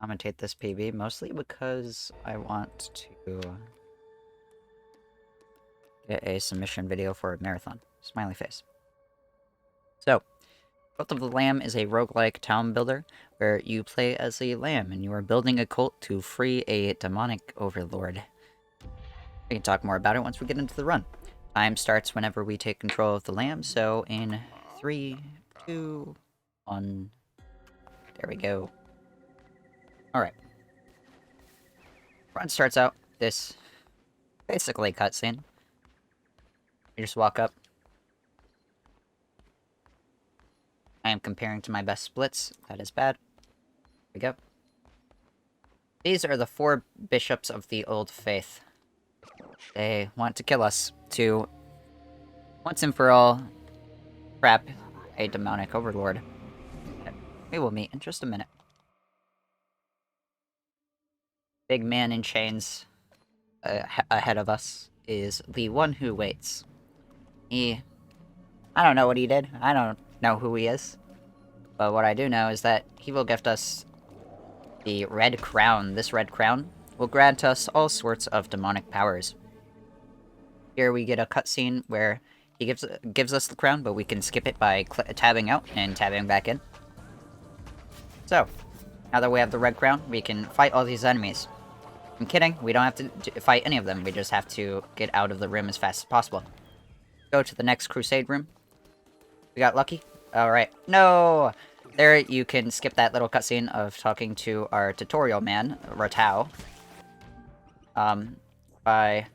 commentate this PB, mostly because I want to get a submission video for a marathon. Smiley face. So, Cult of the Lamb is a roguelike town builder where you play as a lamb and you are building a cult to free a demonic overlord. We can talk more about it once we get into the run. Time starts whenever we take control of the lamb, so in 3, 2, 1... There we go. Alright. Run starts out this basically cutscene. You just walk up. I am comparing to my best splits. That is bad. Here we go. These are the 4 bishops of the old faith. They want to kill us to, once and for all, trap a demonic overlord. We will meet in just a minute. Big man in chains ahead of us is the one who waits. I don't know what he did. I don't know who he is. But what I do know is that he will gift us the red crown. This red crown will grant us all sorts of demonic powers. Here we get a cutscene where he gives us the crown, but we can skip it by tabbing out and tabbing back in. So, now that we have the red crown, we can fight all these enemies. I'm kidding, we don't have to fight any of them, we just have to get out of the room as fast as possible. Go to the next Crusade Room. We got lucky? Alright. No! There you can skip that little cutscene of talking to our tutorial man, Ratau. By...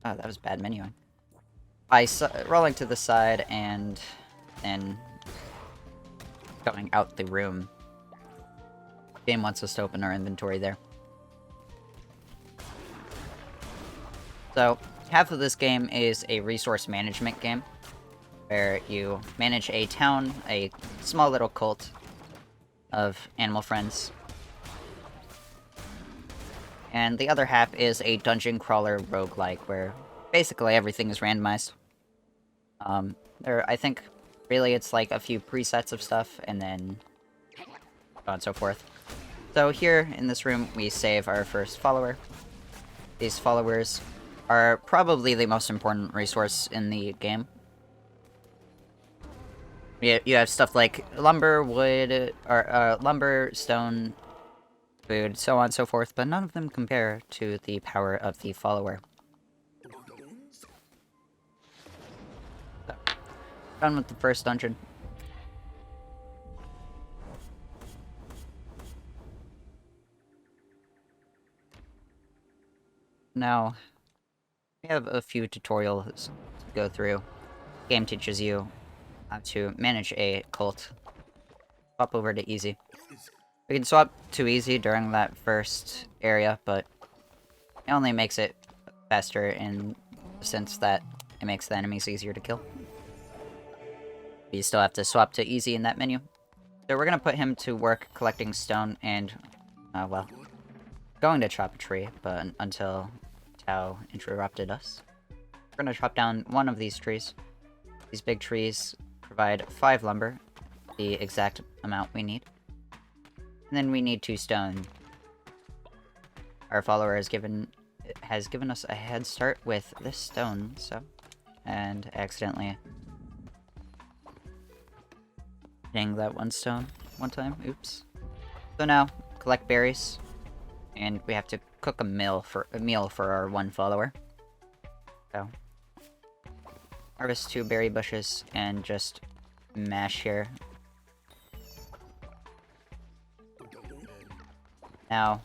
Oh, that was bad menuing. By rolling to the side and then going out the room. Game wants us to open our inventory there. So, half of this game is a resource management game, where you manage a town, a small little cult of animal friends. And the other half is a dungeon crawler roguelike, where basically everything is randomized. I think, really it's like a few presets of stuff, and then so on and so forth. So here, in this room, we save our first follower. These followers are probably the most important resource in the game. You have stuff like lumber, wood, or lumber, stone, food, so on and so forth, but none of them compare to the power of the follower. So, done with the first dungeon. Now, we have a few tutorials to go through. The game teaches you how to manage a cult. Swap over to easy. We can swap to easy during that first area, but it only makes it faster in the sense that it makes the enemies easier to kill. You still have to swap to easy in that menu. So we're gonna put him to work collecting stone and, well, going to chop a tree, but until Tao interrupted us. We're gonna chop down one of these trees. These big trees provide 5 lumber, the exact amount we need. And then we need 2 stone. Our follower has given us a head start with this stone, so... And accidentally hitting that one stone one time. Oops. So now, collect berries. And we have to cook a meal for our one follower. So, harvest 2 berry bushes and just mash here. Now,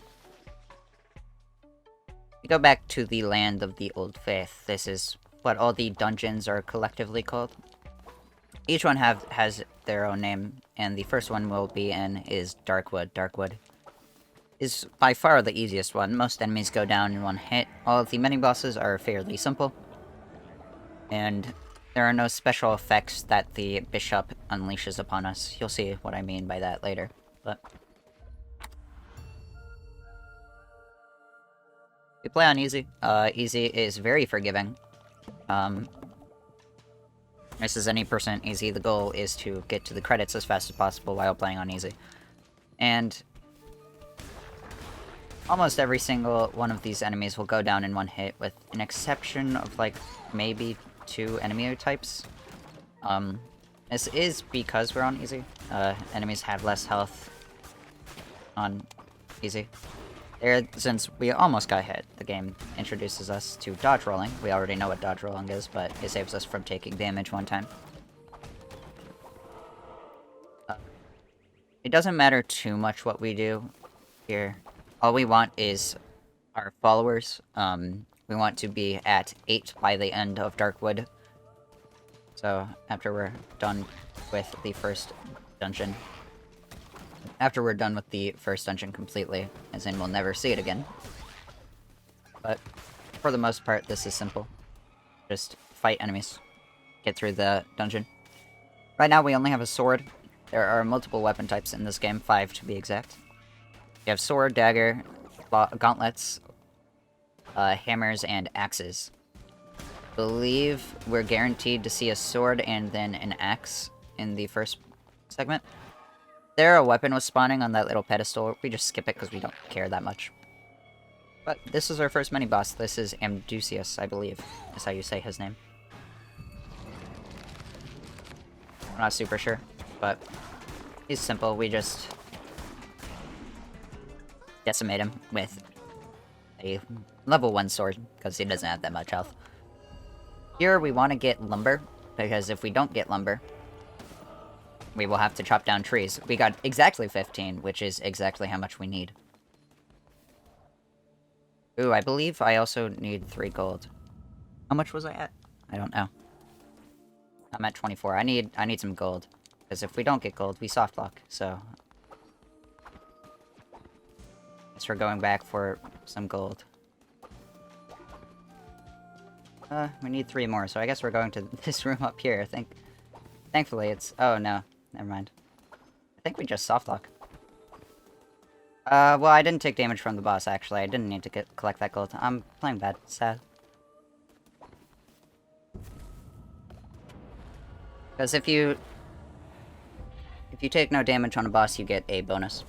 we go back to the land of the old faith. This is what all the dungeons are collectively called. Each one has their own name, and the first one we'll be in is Darkwood. Darkwood is by far the easiest one. Most enemies go down in one hit. All of the mini-bosses are fairly simple. And there are no special effects that the bishop unleashes upon us. You'll see what I mean by that later. But we play on easy. Easy is very forgiving. This is any percent easy. The goal is to get to the credits as fast as possible while playing on easy. And almost every single one of these enemies will go down in one hit, with an exception of, like, maybe 2 enemy types. This is because we're on easy. Enemies have less health on easy. Since we almost got hit, the game introduces us to dodge rolling. We already know what dodge rolling is, but it saves us from taking damage one time. It doesn't matter too much what we do here. All we want is our followers. We want to be at 8 by the end of Darkwood. So, after we're done with the first dungeon. After we're done with the first dungeon completely, as in we'll never see it again. But, for the most part, this is simple. Just fight enemies. Get through the dungeon. Right now, we only have a sword. There are multiple weapon types in this game, 5 to be exact. You have sword, dagger, gauntlets, hammers, and axes. I believe we're guaranteed to see a sword and then an axe in the first segment. There a weapon was spawning on that little pedestal. We just skip it because we don't care that much. But this is our first mini-boss. This is Amdusius, I believe, is how you say his name. I'm not super sure, but he's simple. We just decimate him with a level 1 sword, because he doesn't have that much health. Here, we want to get lumber, because if we don't get lumber, we will have to chop down trees. We got exactly 15, which is exactly how much we need. Ooh, I believe I also need 3 gold. How much was I at? I don't know. I'm at 24. I need some gold, because if we don't get gold, we soft lock, so guess we're going back for some gold. We need 3 more, so I guess we're going to this room up here, I think. Thankfully, it's... Oh, no. Never mind. I think we just softlock. Well, I didn't take damage from the boss, actually. I didn't need to collect that gold. I'm playing bad. Sad. Because if you take no damage on a boss, you get a bonus.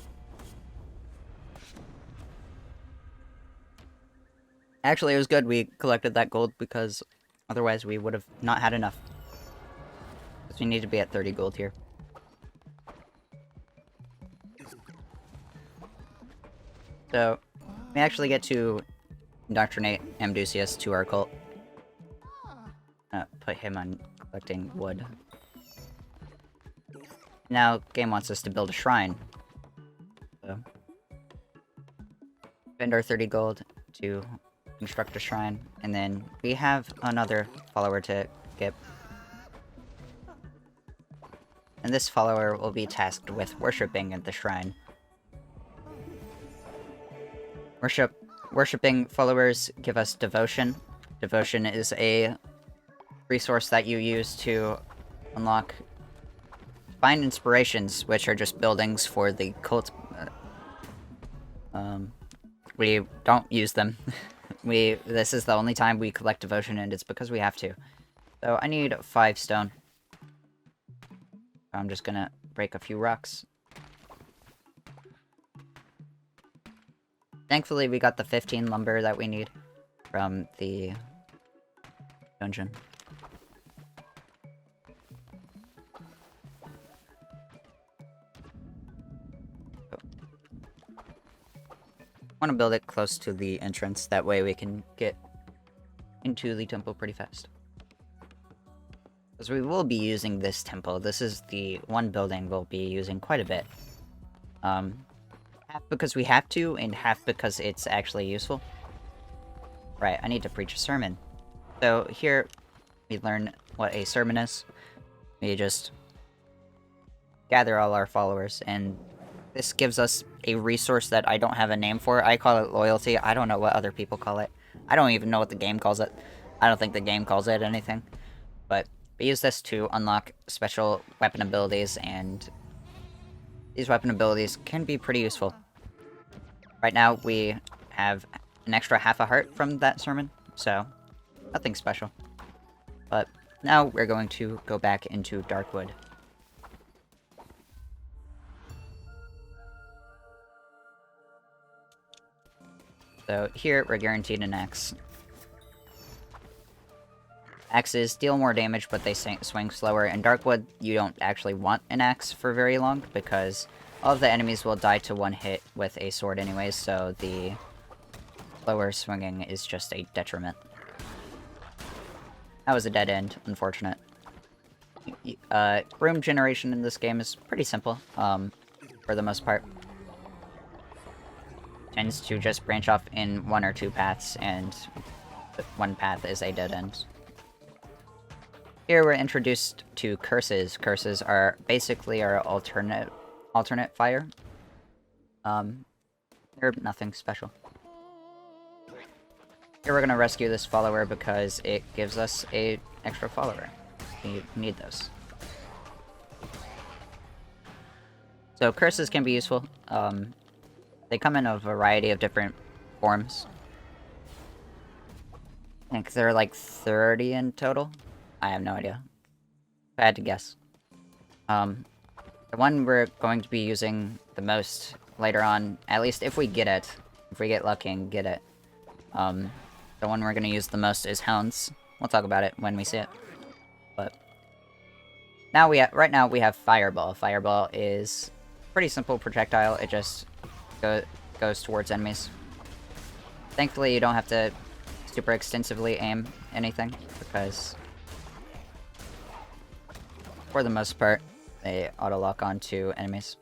Actually, it was good we collected that gold, because otherwise we would have not had enough. Because we need to be at 30 gold here. So, we actually get to indoctrinate Amdusius to our cult. Put him on collecting wood. Now, game wants us to build a shrine. So, spend our 30 gold to construct a shrine, and then we have another follower to get. And this follower will be tasked with worshipping at the shrine. Worshipping followers give us devotion. Devotion is a resource that you use to unlock Find Inspirations, which are just buildings for the cult. We don't use them. This is the only time we collect devotion, and it's because we have to. So I need 5 stone. I'm just gonna break a few rocks. Thankfully, we got the 15 lumber that we need from the dungeon. I want to build it close to the entrance, that way we can get into the temple pretty fast. Because we will be using this temple. This is the one building we'll be using quite a bit. Half because we have to, and half because it's actually useful. Right, I need to preach a sermon. So here, we learn what a sermon is. We just gather all our followers, and this gives us a resource that I don't have a name for. I call it loyalty. I don't know what other people call it. I don't even know what the game calls it. I don't think the game calls it anything. But we use this to unlock special weapon abilities, and these weapon abilities can be pretty useful. Right now, we have an extra half a heart from that sermon, so nothing special. But now we're going to go back into Darkwood. So here, we're guaranteed an axe. Axes deal more damage, but they swing slower. In Darkwood, you don't actually want an axe for very long, because all of the enemies will die to one hit with a sword anyways, so the slower swinging is just a detriment. That was a dead end, unfortunate. Room generation in this game is pretty simple, for the most part. Tends to just branch off in one or two paths, and one path is a dead end. Here we're introduced to curses. Curses are basically our alternate fire. They're nothing special. Here we're gonna rescue this follower because it gives us a extra follower. We need those. So curses can be useful. They come in a variety of different forms. I think there are like 30 in total. I have no idea. If I had to guess. The one we're going to be using the most later on, at least if we get it, if we get lucky and get it, the one we're going to use the most is Hounds. We'll talk about it when we see it. But now right now we have Fireball. Fireball is a pretty simple projectile. It just goes towards enemies. Thankfully, you don't have to super extensively aim anything, because for the most part, they auto-lock onto enemies.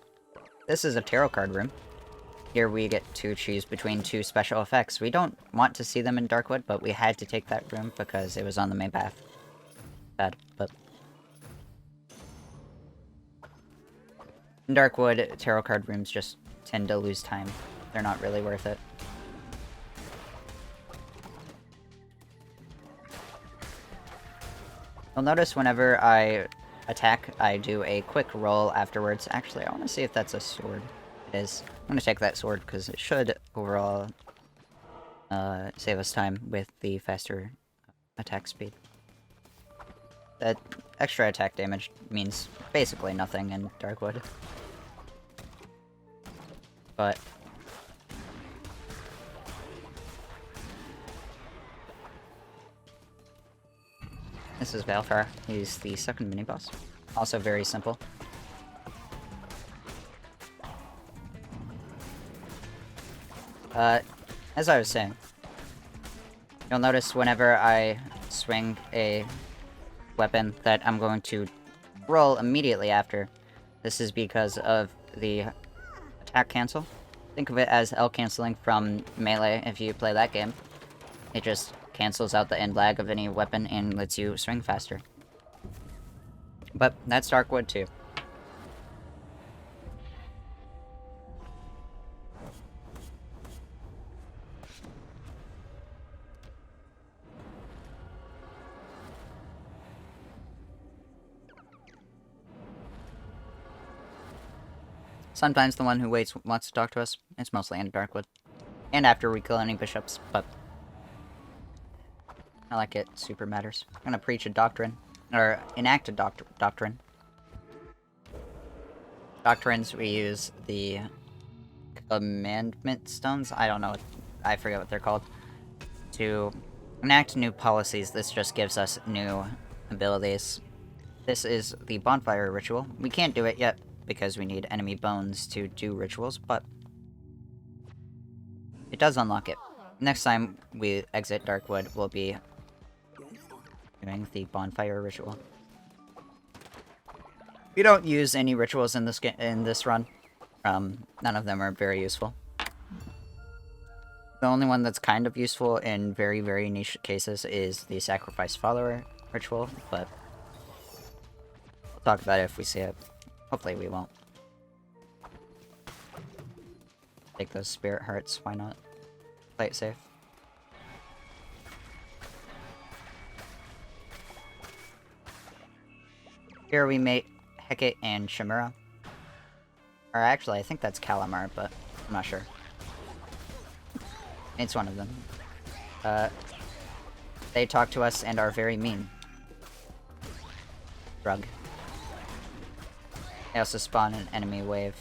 This is a tarot card room. Here we get to choose between two special effects. We don't want to see them in Darkwood, but we had to take that room because it was on the main path. Bad, but... in Darkwood, tarot card rooms just tend to lose time. They're not really worth it. You'll notice whenever I attack, I do a quick roll afterwards. Actually, I want to see if that's a sword. It is. I'm going to take that sword because it should overall save us time with the faster attack speed. That extra attack damage means basically nothing in Darkwood. But this is Balfar. He's the second mini-boss. Also very simple. As I was saying, you'll notice whenever I swing a weapon that I'm going to roll immediately after. This is because of the attack cancel. Think of it as L canceling from Melee if you play that game. It just cancels out the end lag of any weapon and lets you swing faster. But that's Darkwood too. Sometimes the one who waits wants to talk to us. It's mostly in Darkwood. And after we kill any bishops, but I like it. Super matters. I'm gonna preach a doctrine. Or enact a doctrine. Doctrines, we use the commandment stones? I don't know. I forget what they're called. To enact new policies, this just gives us new abilities. This is the Bonfire Ritual. We can't do it yet, because we need enemy bones to do rituals, but it does unlock it. Next time we exit Darkwood, we'll be doing the Bonfire Ritual. We don't use any rituals in this run. None of them are very useful. The only one that's kind of useful in very, very niche cases is the Sacrifice Follower Ritual, but we'll talk about it if we see it. Hopefully we won't. Take those spirit hearts, why not? Play it safe. Here we meet Hecate and Chimera. Or actually, I think that's Calamar, but I'm not sure. It's one of them. They talk to us and are very mean. Drug. They also spawn an enemy wave.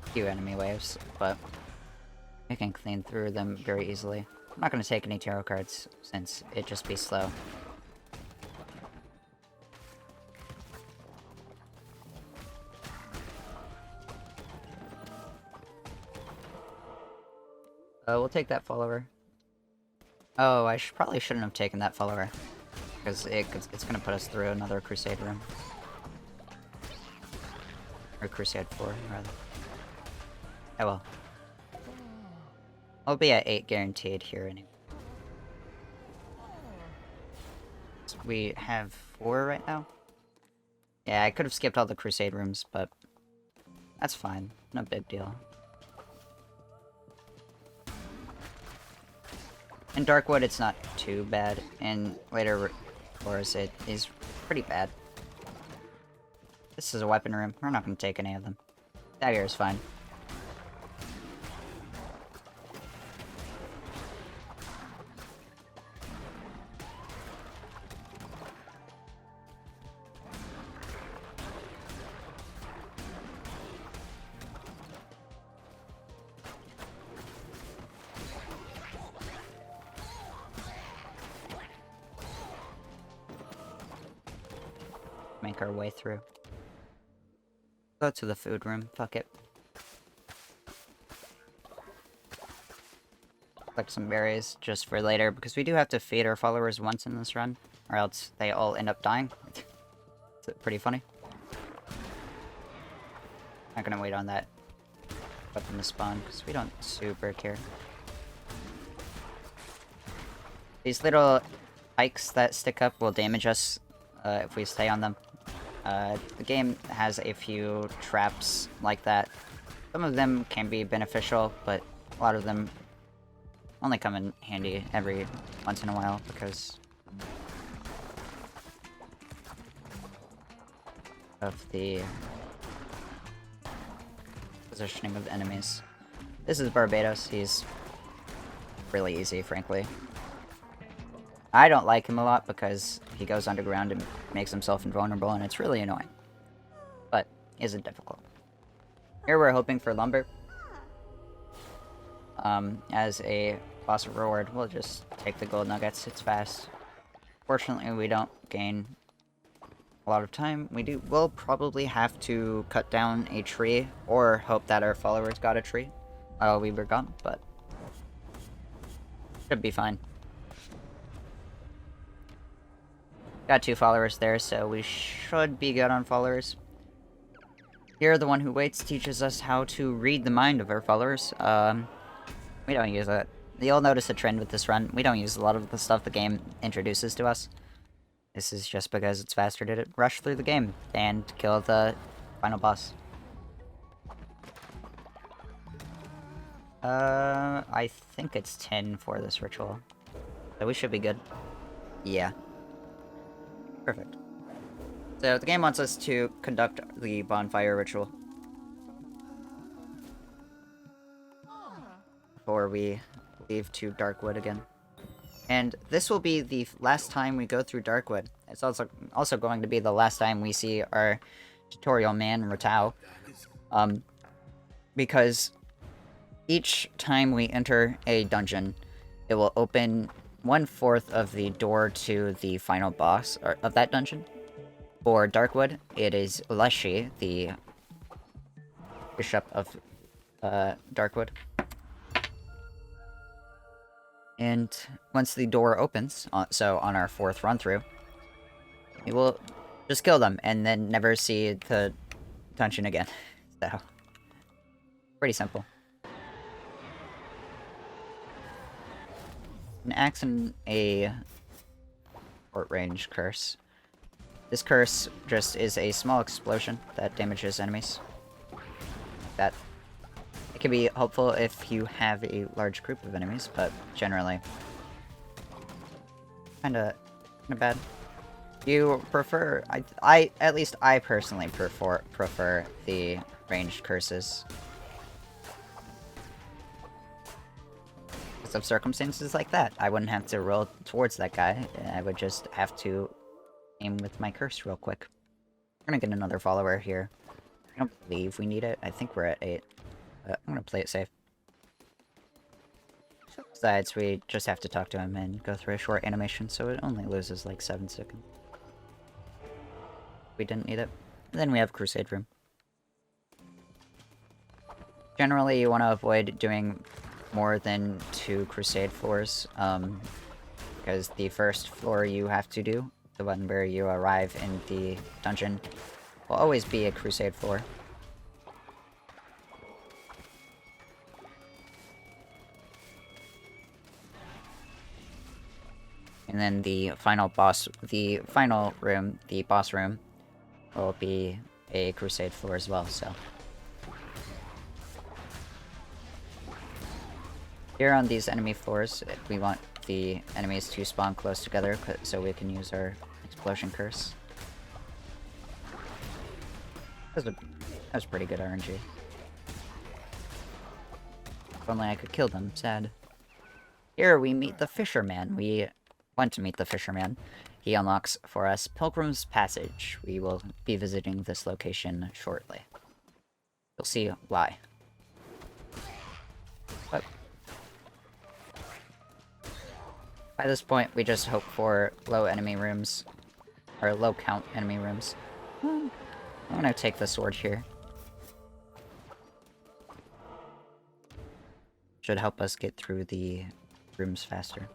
A few enemy waves, but I can clean through them very easily. I'm not going to take any tarot cards, since it'd just be slow. We'll take that follower. Oh, I probably shouldn't have taken that follower. Because it's going to put us through another Crusade Room. Or Crusade 4, rather. Oh well. I'll be at 8 guaranteed here anyway. So we have 4 right now? Yeah, I could have skipped all the Crusade Rooms, but that's fine. No big deal. In Darkwood, it's not too bad. In later floors, it is pretty bad. This is a weapon room. We're not going to take any of them. That here is fine. Make our way through. Go to the food room. Fuck it. Collect some berries just for later, because we do have to feed our followers once in this run, or else they all end up dying. It's pretty funny. Not gonna wait on that weapon to spawn, because we don't super care. These little spikes that stick up will damage us if we stay on them. The game has a few traps like that. Some of them can be beneficial, but a lot of them only come in handy every once in a while because of the positioning of enemies. This is Barbados. He's really easy, frankly. I don't like him a lot because he goes underground and makes himself invulnerable, and it's really annoying. But isn't difficult. Here we're hoping for lumber. As a boss reward, we'll just take the gold nuggets. It's fast. Fortunately, we don't gain a lot of time. We'll probably have to cut down a tree or hope that our followers got a tree while we were gone, but should be fine. Got 2 followers there, so we should be good on followers. Here, the one who waits teaches us how to read the mind of our followers. We don't use it. You'll notice a trend with this run. We don't use a lot of the stuff the game introduces to us. This is just because it's faster to rush through the game and kill the final boss. I think it's 10 for this ritual. So we should be good. Yeah. Perfect. So the game wants us to conduct the Bonfire Ritual before we leave to Darkwood again. And this will be the last time we go through Darkwood. It's also going to be the last time we see our tutorial man, Ratau. Because each time we enter a dungeon, it will open 1/4 of the door to the final boss of that dungeon. For Darkwood, it is Leshy, the bishop of Darkwood. And once the door opens, so on our 4th run through, we will just kill them and then never see the dungeon again. So, pretty simple. An axe and a short range curse. This curse just is a small explosion that damages enemies. That it can be helpful if you have a large group of enemies, but generally kinda bad. You prefer I at least I personally prefer the ranged curses. Of circumstances like that, I wouldn't have to roll towards that guy. I would just have to aim with my curse real quick. We're gonna get another follower here. I don't believe we need it. I think we're at 8. But I'm gonna play it safe. Besides, we just have to talk to him and go through a short animation, so it only loses like 7 seconds. We didn't need it. And then we have Crusade Room. Generally, you want to avoid doing more than 2 Crusade floors, because the first floor you have to do, the one where you arrive in the dungeon, will always be a Crusade floor. And then the final room, the boss room, will be a Crusade floor as well, so. Here on these enemy floors, we want the enemies to spawn close together so we can use our explosion curse. That was pretty good RNG. If only I could kill them, sad. Here we meet the Fisherman. We want to meet the Fisherman. He unlocks for us Pilgrim's Passage. We will be visiting this location shortly. You'll see why. But by this point, we just hope for low enemy rooms, or low count enemy rooms. I'm gonna take the sword here. Should help us get through the rooms faster.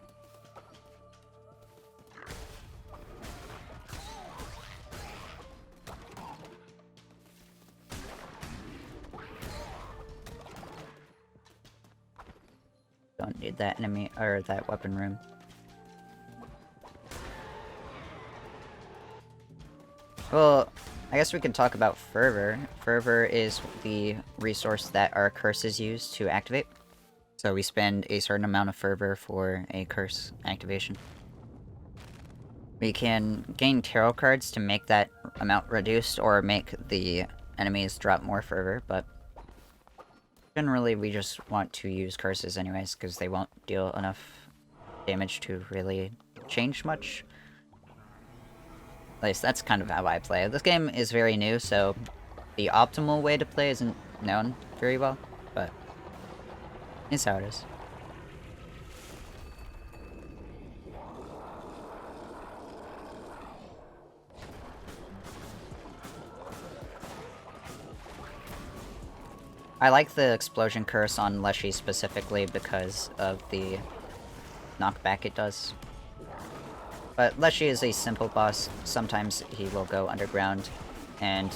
Don't need that enemy, or that weapon room. Well, I guess we can talk about Fervor. Fervor is the resource that our curses use to activate. So we spend a certain amount of Fervor for a curse activation. We can gain tarot cards to make that amount reduced, or make the enemies drop more Fervor, but generally we just want to use curses anyways, because they won't deal enough damage to really change much. At least that's kind of how I play. This game is very new, so the optimal way to play isn't known very well, but it's how it is. I like the explosion curse on Leshy specifically because of the knockback it does. But Leshy is a simple boss. Sometimes he will go underground, and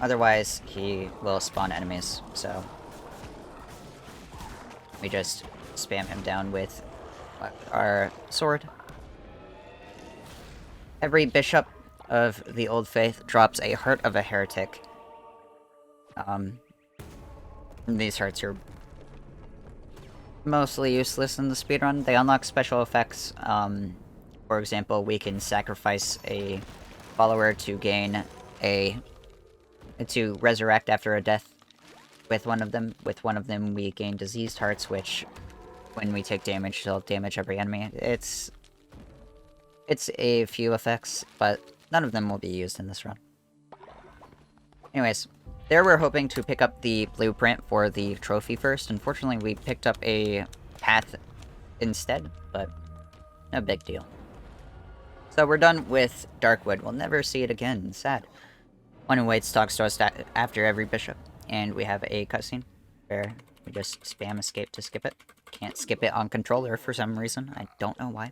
otherwise he will spawn enemies, so we just spam him down with our sword. Every bishop of the Old Faith drops a Heart of a Heretic. These hearts are mostly useless in the speedrun. They unlock special effects. For example, we can sacrifice a follower to gain to resurrect after a death with one of them. With one of them, we gain diseased hearts, which, when we take damage, they'll damage every enemy. It's a few effects, but none of them will be used in this run. Anyways, there we're hoping to pick up the blueprint for the trophy first. Unfortunately, we picked up a path instead, but no big deal. So we're done with Darkwood. We'll never see it again. Sad. One who waits talks to us after every bishop. And we have a cutscene where we just spam escape to skip it. Can't skip it on controller for some reason. I don't know why.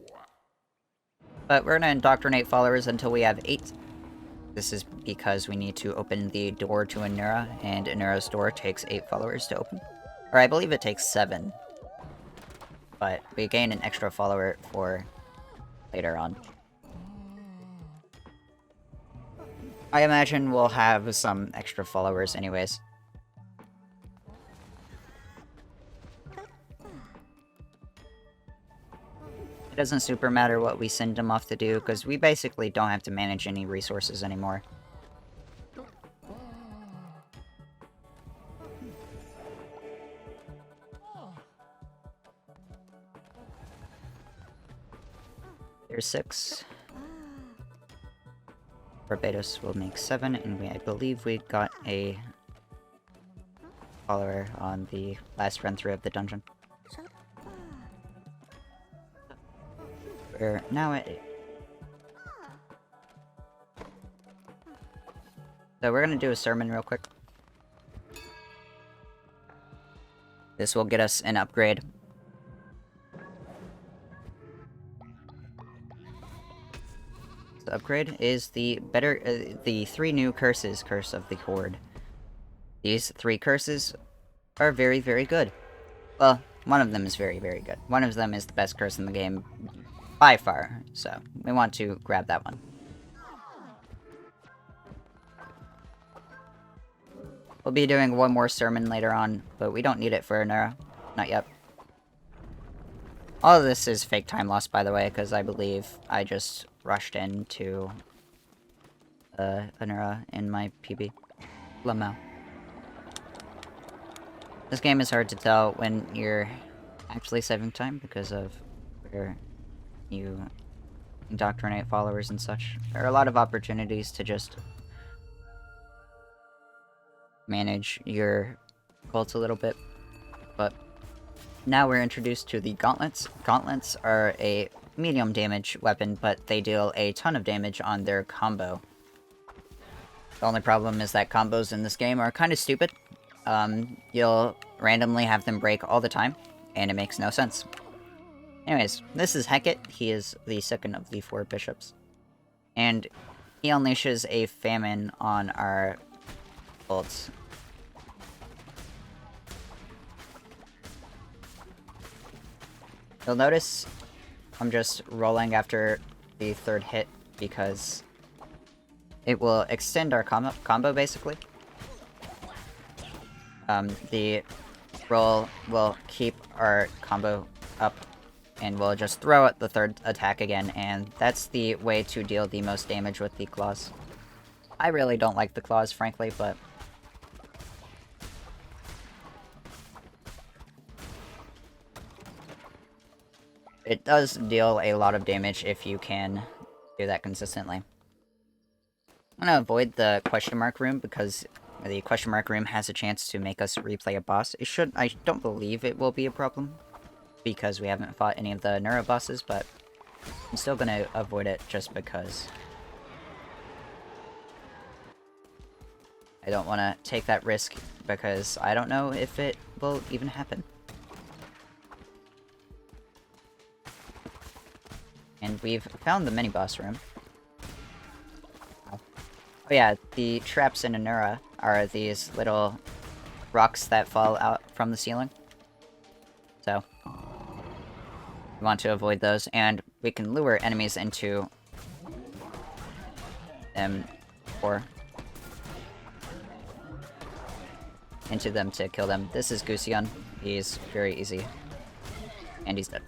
But we're gonna indoctrinate followers until we have 8. This is because we need to open the door to Anura, and Anura's door takes 8 followers to open. Or I believe it takes 7. But we gain an extra follower for later on. I imagine we'll have some extra followers anyways. It doesn't super matter what we send them off to do, because we basically don't have to manage any resources anymore. There's 6. Barbados will make 7, and I believe we got a follower on the last run through of the dungeon. We're now at 8. So we're gonna do a sermon real quick. This will get us an upgrade. The upgrade is the 3 new curses. Curse of the Horde. These 3 curses are very, very good. Well, one of them is very, very good. One of them is the best curse in the game by far, so we want to grab that one. We'll be doing one more sermon later on, but we don't need it for Anura. Not yet. All of this is fake time loss, by the way, because I believe I just rushed into Anura in my PB. Lamau. This game is hard to tell when you're actually saving time because of where you indoctrinate followers and such. There are a lot of opportunities to just manage your cult a little bit, but now we're introduced to the Gauntlets. Gauntlets are a medium damage weapon, but they deal a ton of damage on their combo. The only problem is that combos in this game are kind of stupid. You'll randomly have them break all the time, and it makes no sense. Anyways, this is Hecate. He is the second of the 4 bishops. And he unleashes a famine on our bolts. You'll notice I'm just rolling after the 3rd hit because it will extend our combo basically. The roll will keep our combo up and we'll just throw at the 3rd attack again, and that's the way to deal the most damage with the claws. I really don't like the claws, frankly, but it does deal a lot of damage if you can do that consistently. I'm gonna avoid the question mark room because the question mark room has a chance to make us replay a boss. I don't believe it will be a problem because we haven't fought any of the Neuro bosses, but I'm still gonna avoid it just because I don't want to take that risk because I don't know if it will even happen. And we've found the mini-boss room. Oh yeah, the traps in Anura are these little rocks that fall out from the ceiling. So, we want to avoid those, and we can lure enemies into them into them to kill them. This is Gusion. He's very easy. And he's dead.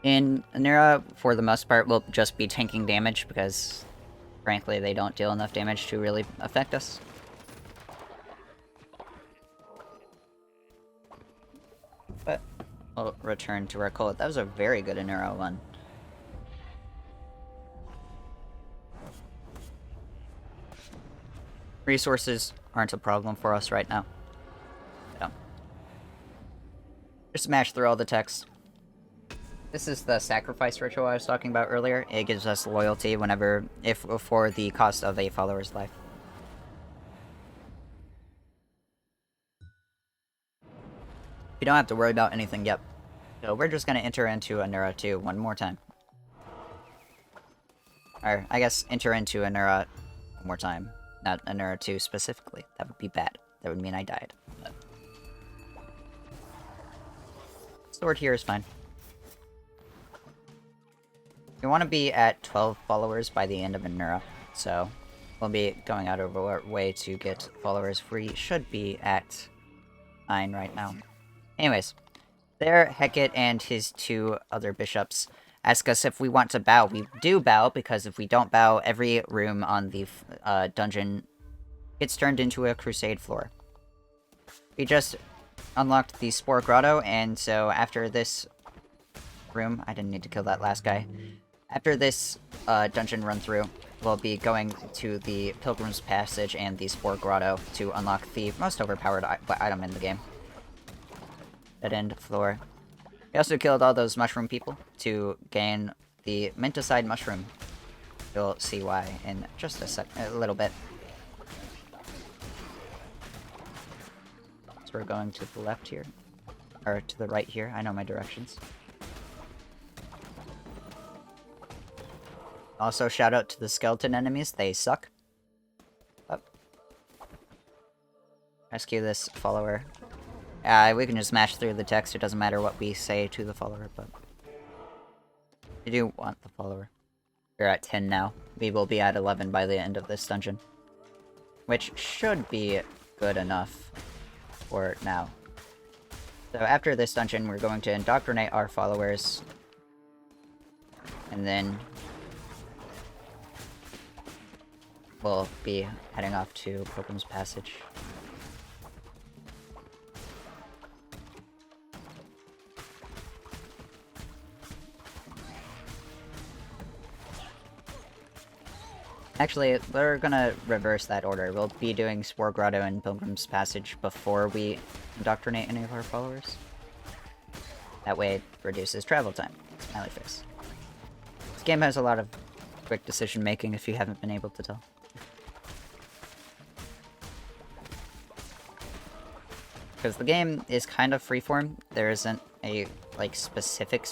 In Anura, for the most part, we'll just be tanking damage because, frankly, they don't deal enough damage to really affect us. But we'll return to our cult. That was a very good Anura one. Resources aren't a problem for us right now. So, just smash through all the text. This is the sacrifice ritual I was talking about earlier. It gives us loyalty whenever, for the cost of a follower's life. We don't have to worry about anything yet. So we're just gonna enter into Anura 2 one more time. Or, I guess, enter into Anura one more time. Not Anura 2 specifically. That would be bad. That would mean I died. But sword here is fine. We want to be at 12 followers by the end of Anura, so we'll be going out of our way to get followers. We should be at 9 right now. Anyways, there, Hecate and his 2 other bishops ask us if we want to bow. We do bow, because if we don't bow, every room on the dungeon gets turned into a Crusade floor. We just unlocked the Spore Grotto, and so after this room, I didn't need to kill that last guy. After this dungeon run-through, we'll be going to the Pilgrim's Passage and the Spore Grotto to unlock the most overpowered item in the game. Dead end floor. We also killed all those mushroom people to gain the Minticide mushroom. You'll see why in just a little bit. So we're going to the left here. Or to the right here. I know my directions. Also, shout out to the skeleton enemies. They suck. Up. Rescue this follower. We can just smash through the text. It doesn't matter what we say to the follower, but... I do want the follower. We're at 10 now. We will be at 11 by the end of this dungeon. Which should be good enough for now. So after this dungeon, we're going to indoctrinate our followers. And then... we'll be heading off to Pilgrim's Passage. Actually, we're gonna reverse that order. We'll be doing Spore Grotto and Pilgrim's Passage before we indoctrinate any of our followers. That way it reduces travel time. Smiley face. This game has a lot of quick decision making if you haven't been able to tell. Because the game is kind of freeform. There isn't a, like, specific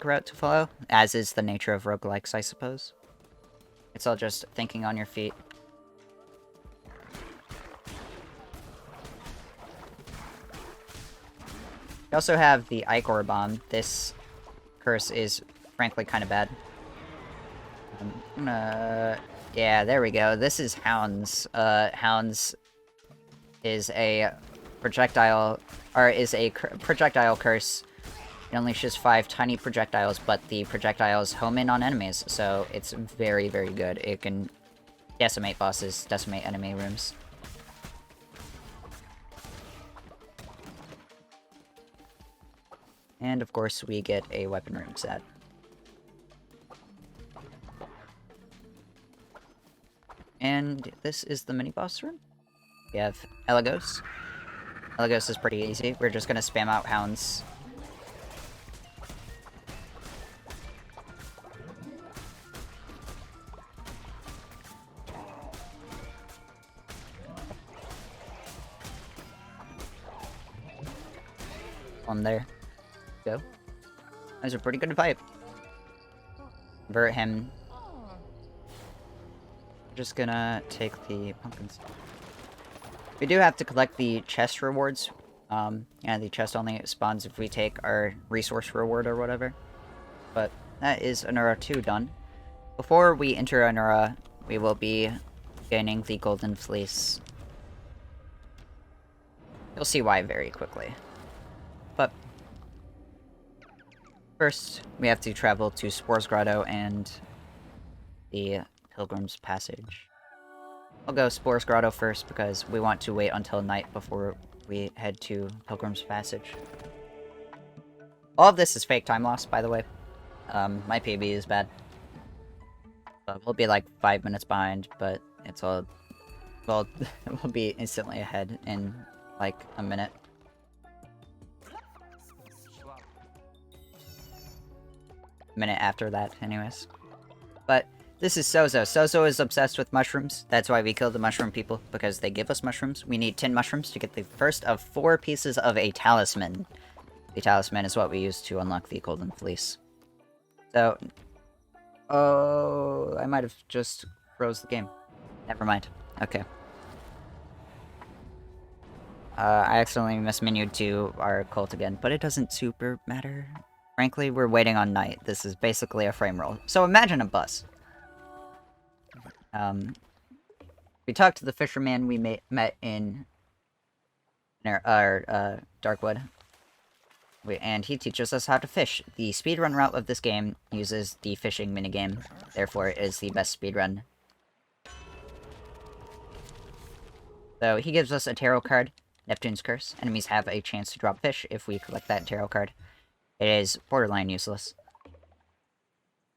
route to follow, as is the nature of roguelikes, I suppose. It's all just thinking on your feet. We also have the Ichor Bomb. This curse is, frankly, kind of bad. Yeah, there we go. This is Hounds. Hounds is a projectile, projectile curse. It unleashes 5 tiny projectiles, but the projectiles home in on enemies, so it's very, very good. It can decimate bosses, decimate enemy rooms. And of course, we get a weapon room set. And this is the mini-boss room. We have Elagos. Elagos is pretty easy. We're just gonna spam out Hounds. On there. Go. That's a pretty good fight. Convert him. Just gonna take the pumpkins. We do have to collect the chest rewards. Yeah, the chest only spawns if we take our resource reward or whatever. But that is Anura 2 done. Before we enter Anura, we will be gaining the Golden Fleece. You'll see why very quickly. But first, we have to travel to Spore's Grotto and the Pilgrim's Passage. I'll go Spore's Grotto first because we want to wait until night before we head to Pilgrim's Passage. All of this is fake time loss, by the way. My PB is bad. So we'll be like 5 minutes behind, but it's all... well, we'll be instantly ahead in like a minute. Minute after that, anyways. But this is Sozo. Sozo is obsessed with mushrooms. That's why we kill the mushroom people, because they give us mushrooms. We need 10 mushrooms to get the first of 4 pieces of a talisman. The talisman is what we use to unlock the Golden Fleece. So... oh... I might have just froze the game. Never mind. Okay. I accidentally mismenued to our cult again, but it doesn't super matter. Frankly, we're waiting on night. This is basically a frame roll. So imagine a bus. We talked to the fisherman we met in our Darkwood. And he teaches us how to fish. The speedrun route of this game uses the fishing minigame. Therefore, it is the best speedrun. So he gives us a tarot card, Neptune's Curse. Enemies have a chance to drop fish if we collect that tarot card. It is borderline useless.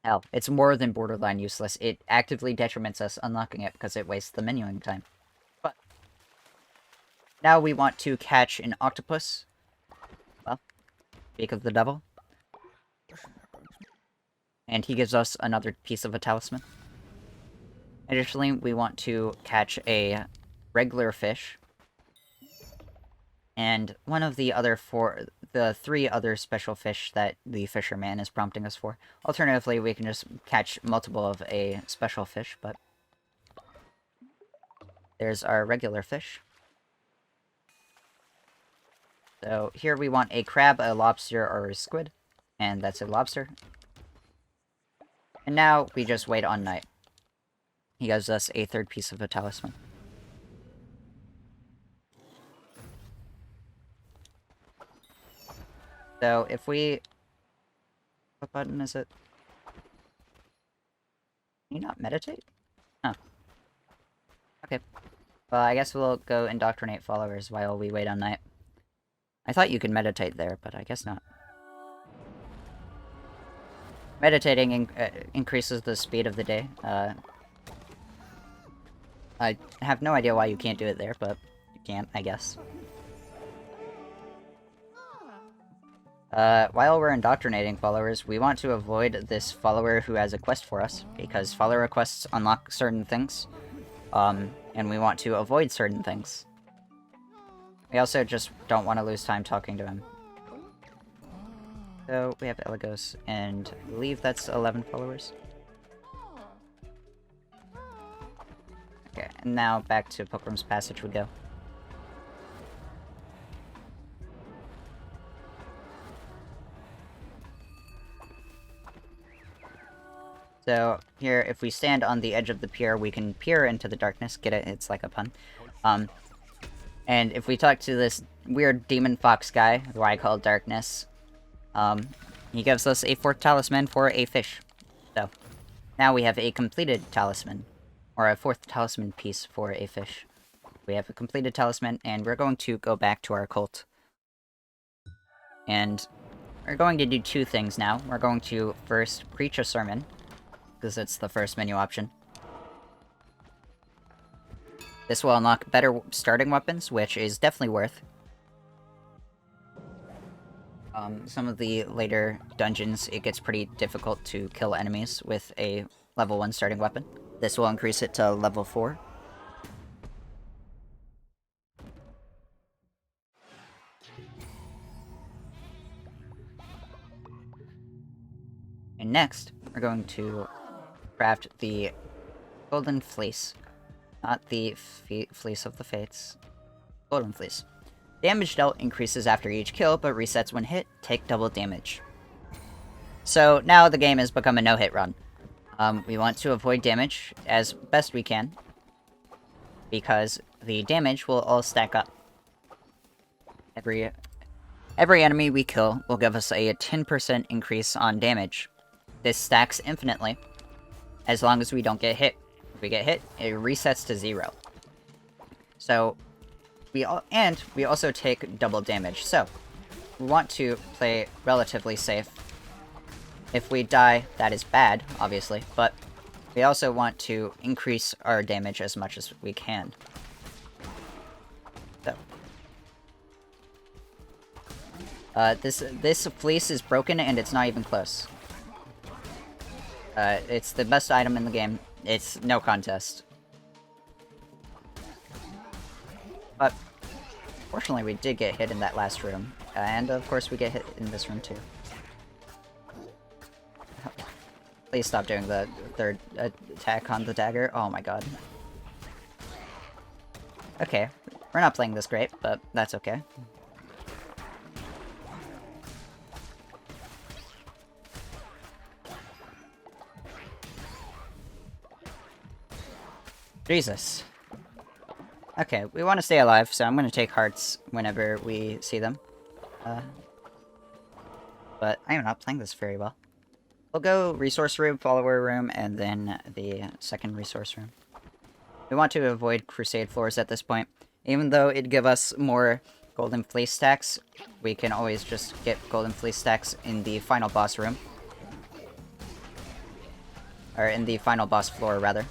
Hell, it's more than borderline useless. It actively detriments us unlocking it because it wastes the menuing time. But now we want to catch an octopus. Well, speak of the devil. and he gives us another piece of a talisman. Additionally, we want to catch a regular fish, and one of the three other special fish that the fisherman is prompting us for. Alternatively, we can just catch multiple of a special fish, but there's our regular fish. So here we want a crab, a lobster, or a squid, and that's a lobster. And now we just wait on night. He gives us a third piece of a talisman. So if we... What button is it? Can you not meditate? Huh. Okay. Well, I guess we'll go indoctrinate followers while we wait on night. I thought you could meditate there, but I guess not. Meditating increases the speed of the day. I have no idea why you can't do it there, but you can, I guess. While we're indoctrinating followers, we want to avoid this follower who has a quest for us, because follower quests unlock certain things, and we want to avoid certain things. We also just don't want to lose time talking to him. So, we have Eligos, and I believe that's 11 followers. Okay, and now back to Pilgrim's Passage we go. So, here, if we stand on the edge of the pier, we can peer into the darkness. Get it? It's like a pun. And if we talk to this weird demon fox guy, who I call Darkness, he gives us a fourth talisman for a fish. So, now we have a completed talisman, or a fourth talisman piece for a fish. We have a completed talisman, and we're going to go back to our cult. And we're going to do two things now. We're going to first preach a sermon, because it's the first menu option. This will unlock better starting weapons, which is definitely worth. Some of the later dungeons, it gets pretty difficult to kill enemies with a level 1 starting weapon. This will increase it to level 4. And next, we're going to craft the Golden Fleece. Not the Fleece of the Fates. Golden Fleece. Damage dealt increases after each kill, but resets when hit. Take double damage. So now the game has become a no-hit run. We want to avoid damage as best we can, because the damage will all stack up. Every enemy we kill will give us a 10% increase on damage. This stacks infinitely, as long as we don't get hit. If we get hit, it resets to 0. So, we also take double damage. So, we want to play relatively safe. If we die, that is bad, obviously, but we also want to increase our damage as much as we can. So, this fleece is broken and it's not even close. It's the best item in the game. It's no contest. But, fortunately we did get hit in that last room. And of course we get hit in this room too. Please stop doing the third attack on the dagger. Oh my god. Okay, we're not playing this great, but that's okay. Jesus. Okay, we want to stay alive, so I'm going to take hearts whenever we see them. But I am not playing this very well. We'll go resource room, follower room, and then the second resource room. We want to avoid crusade floors at this point. Even though it'd give us more golden fleece stacks, we can always just get golden fleece stacks in the final boss room. Or in the final boss floor, rather.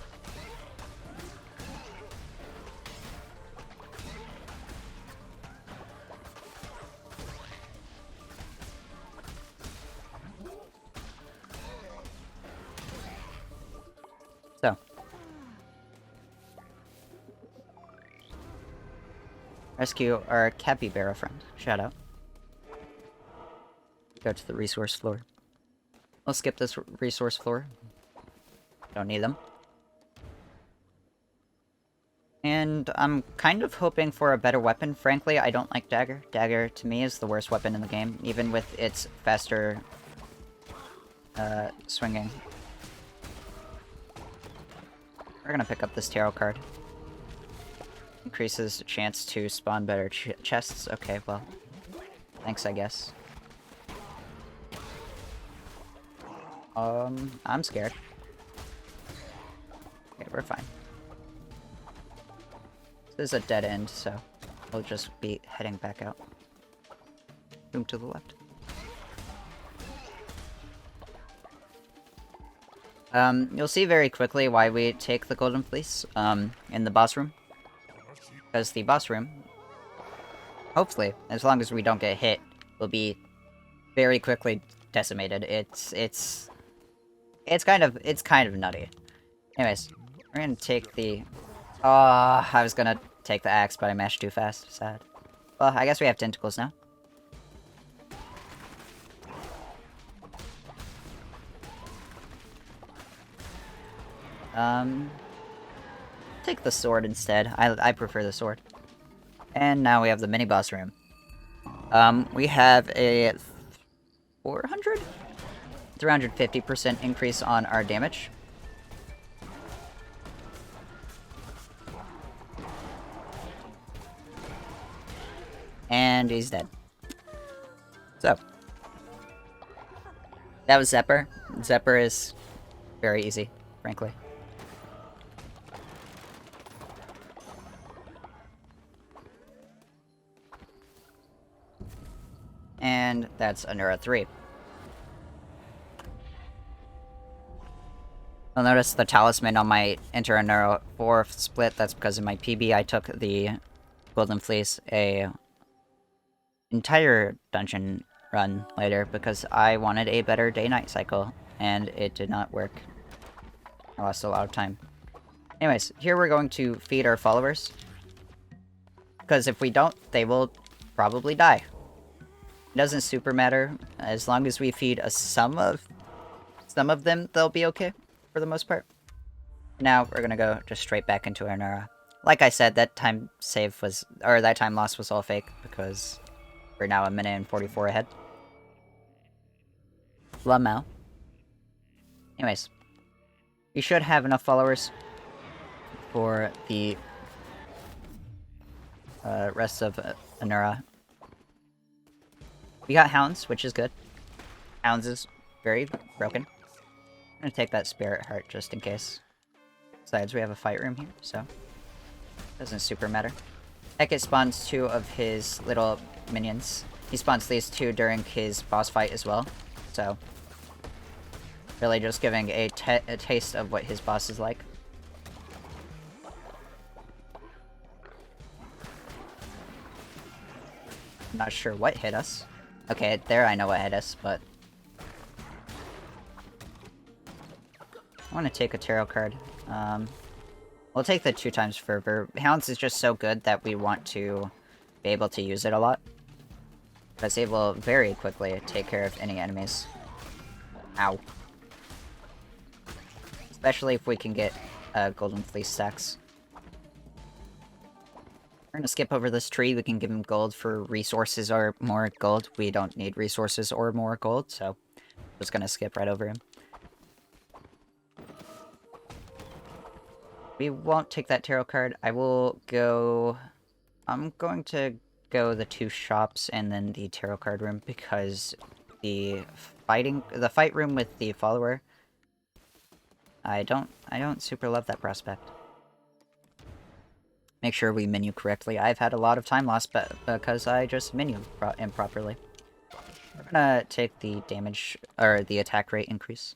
Rescue our capybara friend. Shout out. Go to the resource floor. We'll skip this resource floor. Don't need them. And I'm kind of hoping for a better weapon. Frankly, I don't like Dagger. Dagger, to me, is the worst weapon in the game, even with its faster swinging. We're gonna pick up this tarot card. Increases the chance to spawn better chests. Okay, well, thanks, I guess. I'm scared. Okay, we're fine. This is a dead end, so we'll just be heading back out. Boom to the left. You'll see very quickly why we take the Golden Fleece, in the boss room. Because the boss room, hopefully, as long as we don't get hit, will be very quickly decimated. It's kind of nutty. Anyways, we're gonna take the... Oh, I was gonna take the axe, but I mashed too fast. Sad. Well, I guess we have tentacles now. Take the sword instead. I prefer the sword. And now we have the mini-boss room. We have a 350% increase on our damage. And he's dead. So. That was Zephyr. Zephyr is very easy, frankly. And that's Anura 3. You'll notice the talisman on my Enter Anura 4 split. That's because in my PB I took the Golden Fleece a entire dungeon run later because I wanted a better day-night cycle, and it did not work. I lost a lot of time. Anyways, here we're going to feed our followers. Because if we don't, they will probably die. It doesn't super matter. As long as we feed some of them, they'll be okay, for the most part. Now, we're gonna go just straight back into Anura. Like I said, that time save was... Or that time loss was all fake, because we're now 1 minute and 44 ahead. Lamau. Anyways. We should have enough followers for the rest of Anura. We got Hounds, which is good. Hounds is very broken. I'm gonna take that Spirit Heart just in case. Besides, we have a fight room here, so doesn't super matter. Heket spawns 2 of his little minions. He spawns these 2 during his boss fight as well, so really just giving a taste of what his boss is like. I'm not sure what hit us. Okay, there I know what hit us, but I want to take a tarot card. We'll take the 2 times Fervor. Hounds is just so good that we want to be able to use it a lot. Because it will very quickly take care of any enemies. Ow. Especially if we can get Golden Fleece stacks. We're gonna skip over this tree. We can give him gold for resources or more gold. We don't need resources or more gold, so just gonna skip right over him. We won't take that tarot card. I will go... I'm going to go the 2 shops and then the tarot card room because the fight room with the follower, I don't super love that prospect. Make sure we menu correctly. I've had a lot of time lost because I just menu improperly. We're gonna take the damage, or the attack rate increase.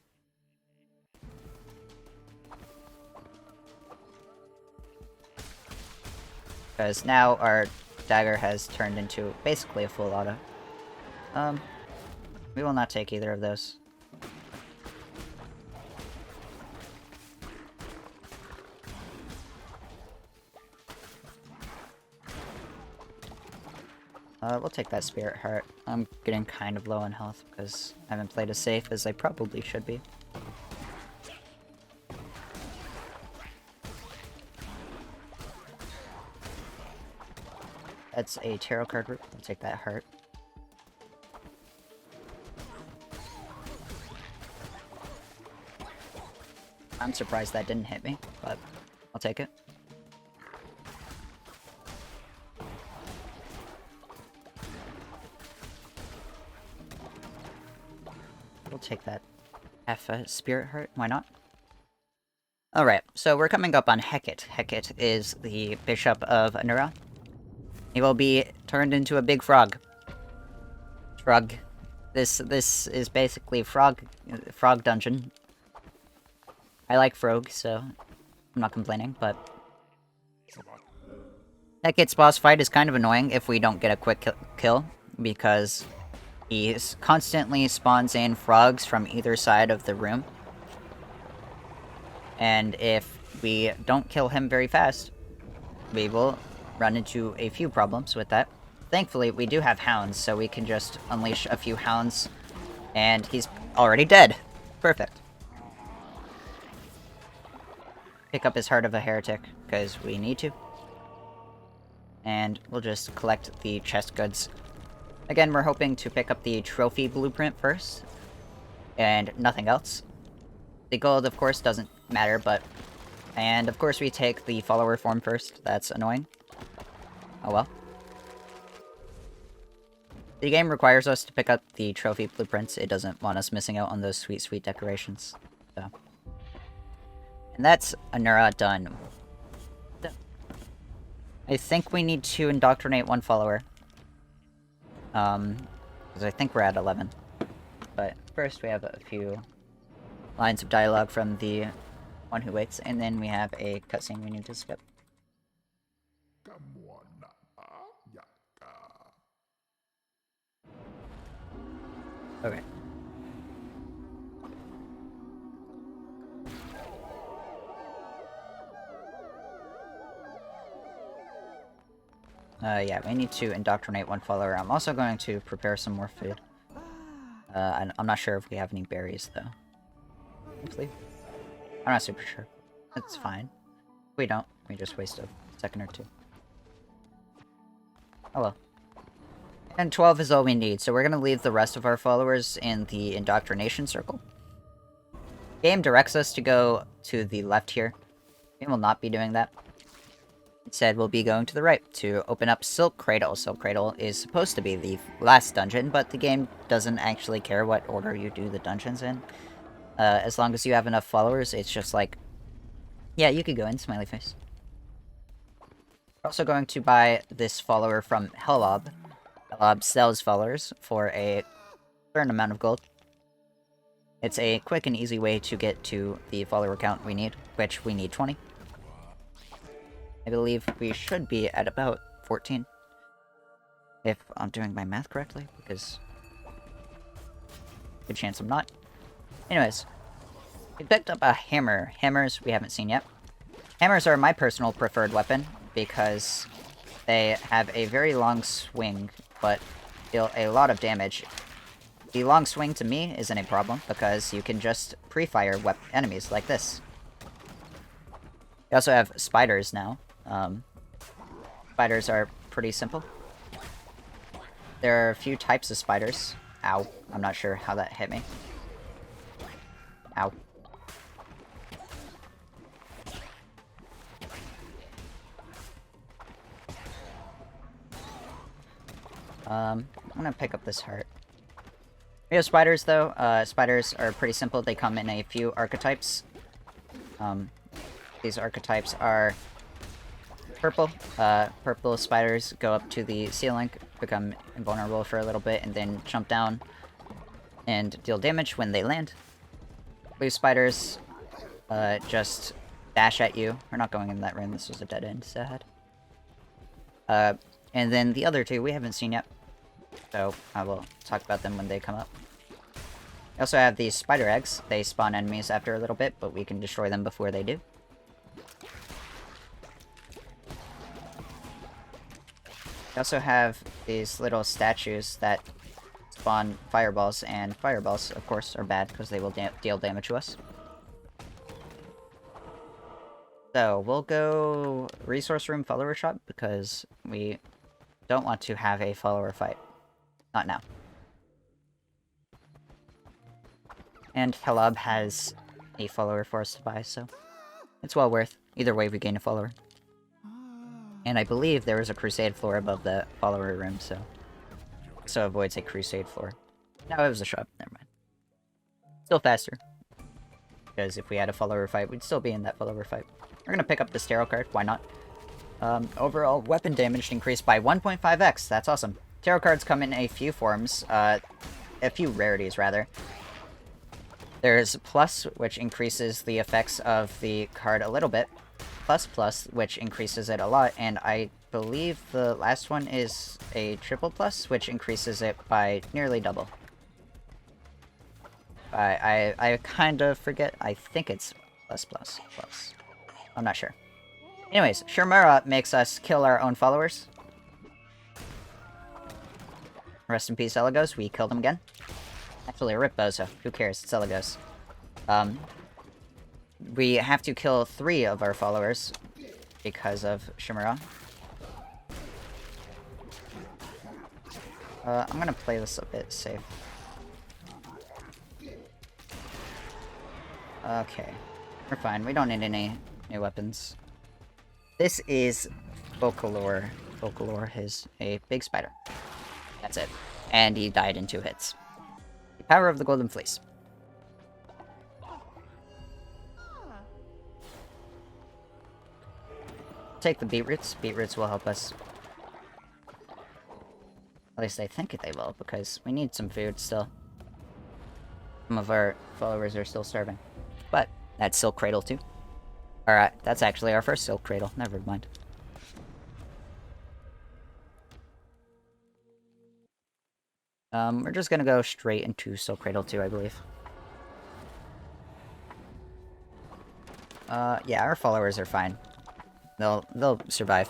Because now our dagger has turned into basically a full auto. We will not take either of those. We'll take that Spirit Heart. I'm getting kind of low on health because I haven't played as safe as I probably should be. That's a tarot card root. I'll take that heart. I'm surprised that didn't hit me, but I'll take it. We'll take that half a Spirit Heart. Why not? Alright, so we're coming up on Hecate. Hecate is the Bishop of Anura. He will be turned into a big frog. Frog. This is basically frog dungeon. I like frog, so I'm not complaining, but Hecate's boss fight is kind of annoying if we don't get a quick kill, because he constantly spawns in frogs from either side of the room. And if we don't kill him very fast, we will run into a few problems with that. Thankfully, we do have hounds, so we can just unleash a few hounds, and he's already dead. Perfect. Pick up his Heart of a Heretic, because we need to. And we'll just collect the chest goods. Again, we're hoping to pick up the trophy blueprint first, and nothing else. The gold, of course, doesn't matter, but... And, of course, we take the follower form first. That's annoying. Oh well. The game requires us to pick up the trophy blueprints. It doesn't want us missing out on those sweet, sweet decorations. So. And that's Anura done. I think we need to indoctrinate one follower. Because I think we're at 11. But first we have a few lines of dialogue from the one who waits, and then we have a cutscene we need to skip. Okay. Yeah, we need to indoctrinate one follower. I'm also going to prepare some more food. I'm not sure if we have any berries, though. Hopefully. I'm not super sure. It's fine. If we don't, we just waste a second or two. Oh well. And 12 is all we need, so we're gonna leave the rest of our followers in the indoctrination circle. Game directs us to go to the left here. We will not be doing that. Instead, we'll be going to the right to open up Silk Cradle. Silk Cradle is supposed to be the last dungeon, but the game doesn't actually care what order you do the dungeons in. As long as you have enough followers, it's just like, yeah, you could go in, smiley face. We're also going to buy this follower from Hellob. Hellob sells followers for a certain amount of gold. It's a quick and easy way to get to the follower count we need, which we need 20. I believe we should be at about 14. If I'm doing my math correctly, because... good chance I'm not. Anyways. We picked up a hammer. Hammers we haven't seen yet. Hammers are my personal preferred weapon, because they have a very long swing, but deal a lot of damage. The long swing to me isn't a problem, because you can just pre-fire enemies like this. We also have spiders now. Spiders are pretty simple. There are a few types of spiders. Ow. I'm not sure how that hit me. Ow. I'm gonna pick up this heart. We have spiders, though. Spiders are pretty simple. They come in a few archetypes. These archetypes are purple. Purple spiders go up to the ceiling, become invulnerable for a little bit, and then jump down and deal damage when they land. Blue spiders just dash at you. We're not going in that room. This was a dead end. Sad. And then the other two we haven't seen yet, so I will talk about them when they come up. We also have these spider eggs. They spawn enemies after a little bit, but we can destroy them before they do. We also have these little statues that spawn fireballs, and fireballs, of course, are bad because they will deal damage to us. So, we'll go Resource Room Follower Shop because we don't want to have a follower fight. Not now. And Helab has a follower for us to buy, so it's well worth. Either way, we gain a follower. And I believe there is a Crusade floor above the follower room, so avoids a Crusade floor. No, it was a shop. Never mind. Still faster. Because if we had a follower fight, we'd still be in that follower fight. We're gonna pick up this tarot card. Why not? Overall, weapon damage increased by 1.5x. That's awesome. Tarot cards come in a few forms. A few rarities, rather. There's Plus, which increases the effects of the card a little bit. Plus, which increases it a lot. And I believe the last one is a Triple Plus, which increases it by nearly double. I kind of forget. I think it's plus. I'm not sure. Anyways, Shimura makes us kill our own followers. Rest in peace, Elagos. We killed him again. Actually, rip Bozo. Who cares? It's Elagos. We have to kill 3 of our followers because of Shimura. I'm gonna play this a bit safe. Okay. We're fine. We don't need any new weapons. This is Folklore. Folklore is a big spider. That's it. And he died in 2 hits. The power of the Golden Fleece. Take the beetroots. Beetroots will help us. At least I think they will, because we need some food still. Some of our followers are still starving. But that's Silk Cradle too. Alright, that's actually our first Silk Cradle. Never mind. We're just gonna go straight into Silk Cradle 2, I believe. Yeah, our followers are fine. They'll survive.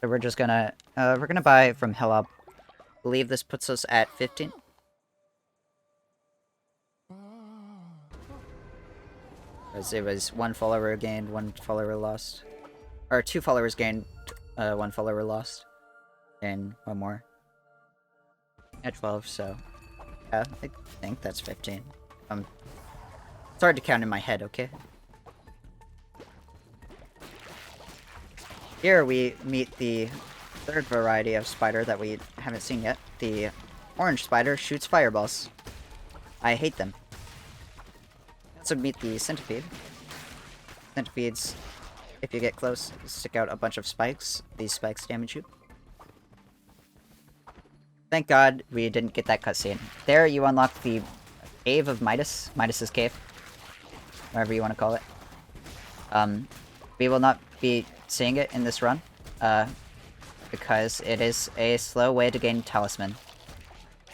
So we're just gonna, we're gonna buy from Helab. I believe this puts us at 15. Because it was 1 follower gained, 1 follower lost. Or 2 followers gained, 1 follower lost. And 1 more. At 12, so... yeah, I think that's 15. It's hard to count in my head, okay? Here we meet the 3rd variety of spider that we haven't seen yet. The orange spider shoots fireballs. I hate them. Also meet the centipede. Centipedes, if you get close, stick out a bunch of spikes. These spikes damage you. Thank God we didn't get that cutscene. There you unlock the Cave of Midas. Midas's Cave. Whatever you want to call it. We will not be seeing it in this run. Because it is a slow way to gain talisman.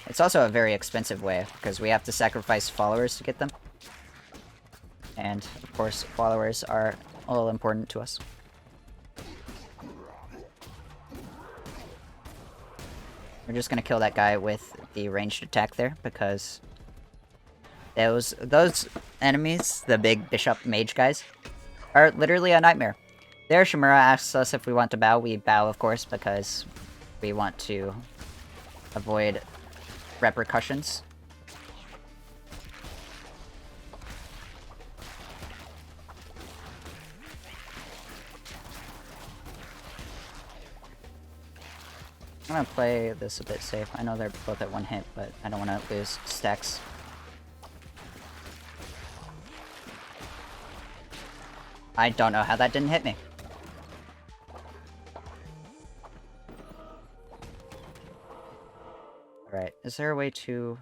It's also a very expensive way, because we have to sacrifice followers to get them. And, of course, followers are all important to us. We're just gonna kill that guy with the ranged attack there, because those enemies, the big bishop mage guys, are literally a nightmare. There, Shimura asks us if we want to bow. We bow, of course, because we want to avoid repercussions. I'm gonna play this a bit safe. I know they're both at 1 hit, but I don't want to lose stacks. I don't know how that didn't hit me. Alright, is there a way to...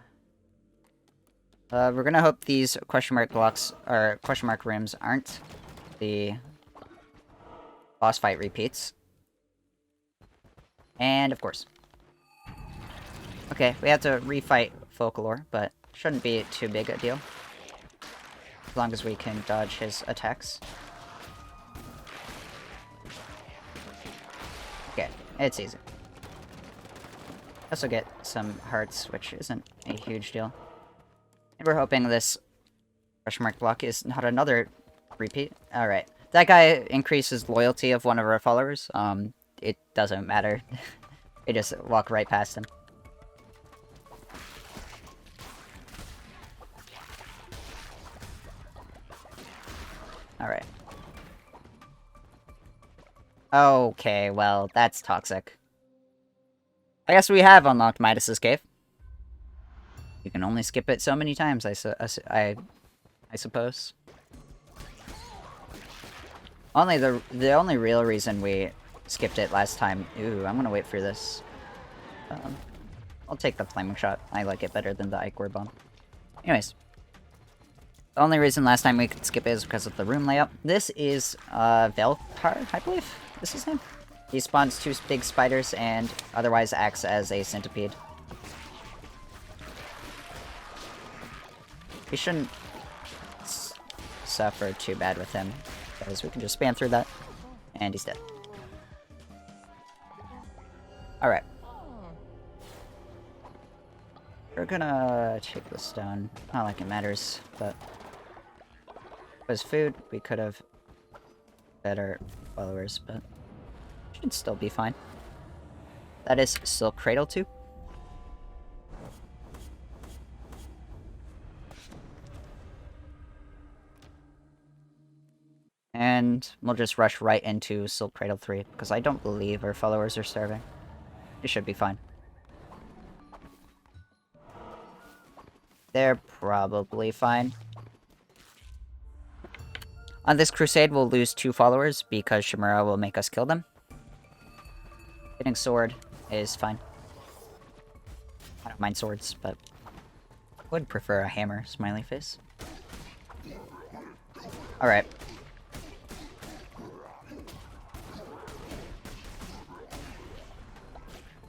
we're gonna hope these question mark blocks, or question mark rooms, aren't the boss fight repeats. And, of course. Okay, we have to refight Folklore, but shouldn't be too big a deal. As long as we can dodge his attacks. Okay, it's easy. Also get some hearts, which isn't a huge deal. And we're hoping this question mark block is not another repeat. Alright. That guy increases loyalty of one of our followers. It doesn't matter. They just walk right past him. Alright. Okay, well, that's toxic. I guess we have unlocked Midas's Cave. You can only skip it so many times, I suppose. The only real reason we skipped it last time... Ooh, I'm gonna wait for this. I'll take the flaming shot. I like it better than the Ichor bomb. Anyways. The only reason last time we could skip it is because of the room layout. This is, Veltar, I believe is his name. He spawns 2 big spiders and otherwise acts as a centipede. We shouldn't suffer too bad with him, because we can just spam through that, and he's dead. Alright. We're gonna take the stone. Not like it matters, but... If it was food, we could have better followers, but... Should still be fine. That is Silk Cradle too. And we'll just rush right into Silk Cradle 3, because I don't believe our followers are starving. It should be fine. They're probably fine. On this crusade, we'll lose 2 followers, because Shimura will make us kill them. Getting sword is fine. I don't mind swords, but would prefer a hammer, smiley face. Alright.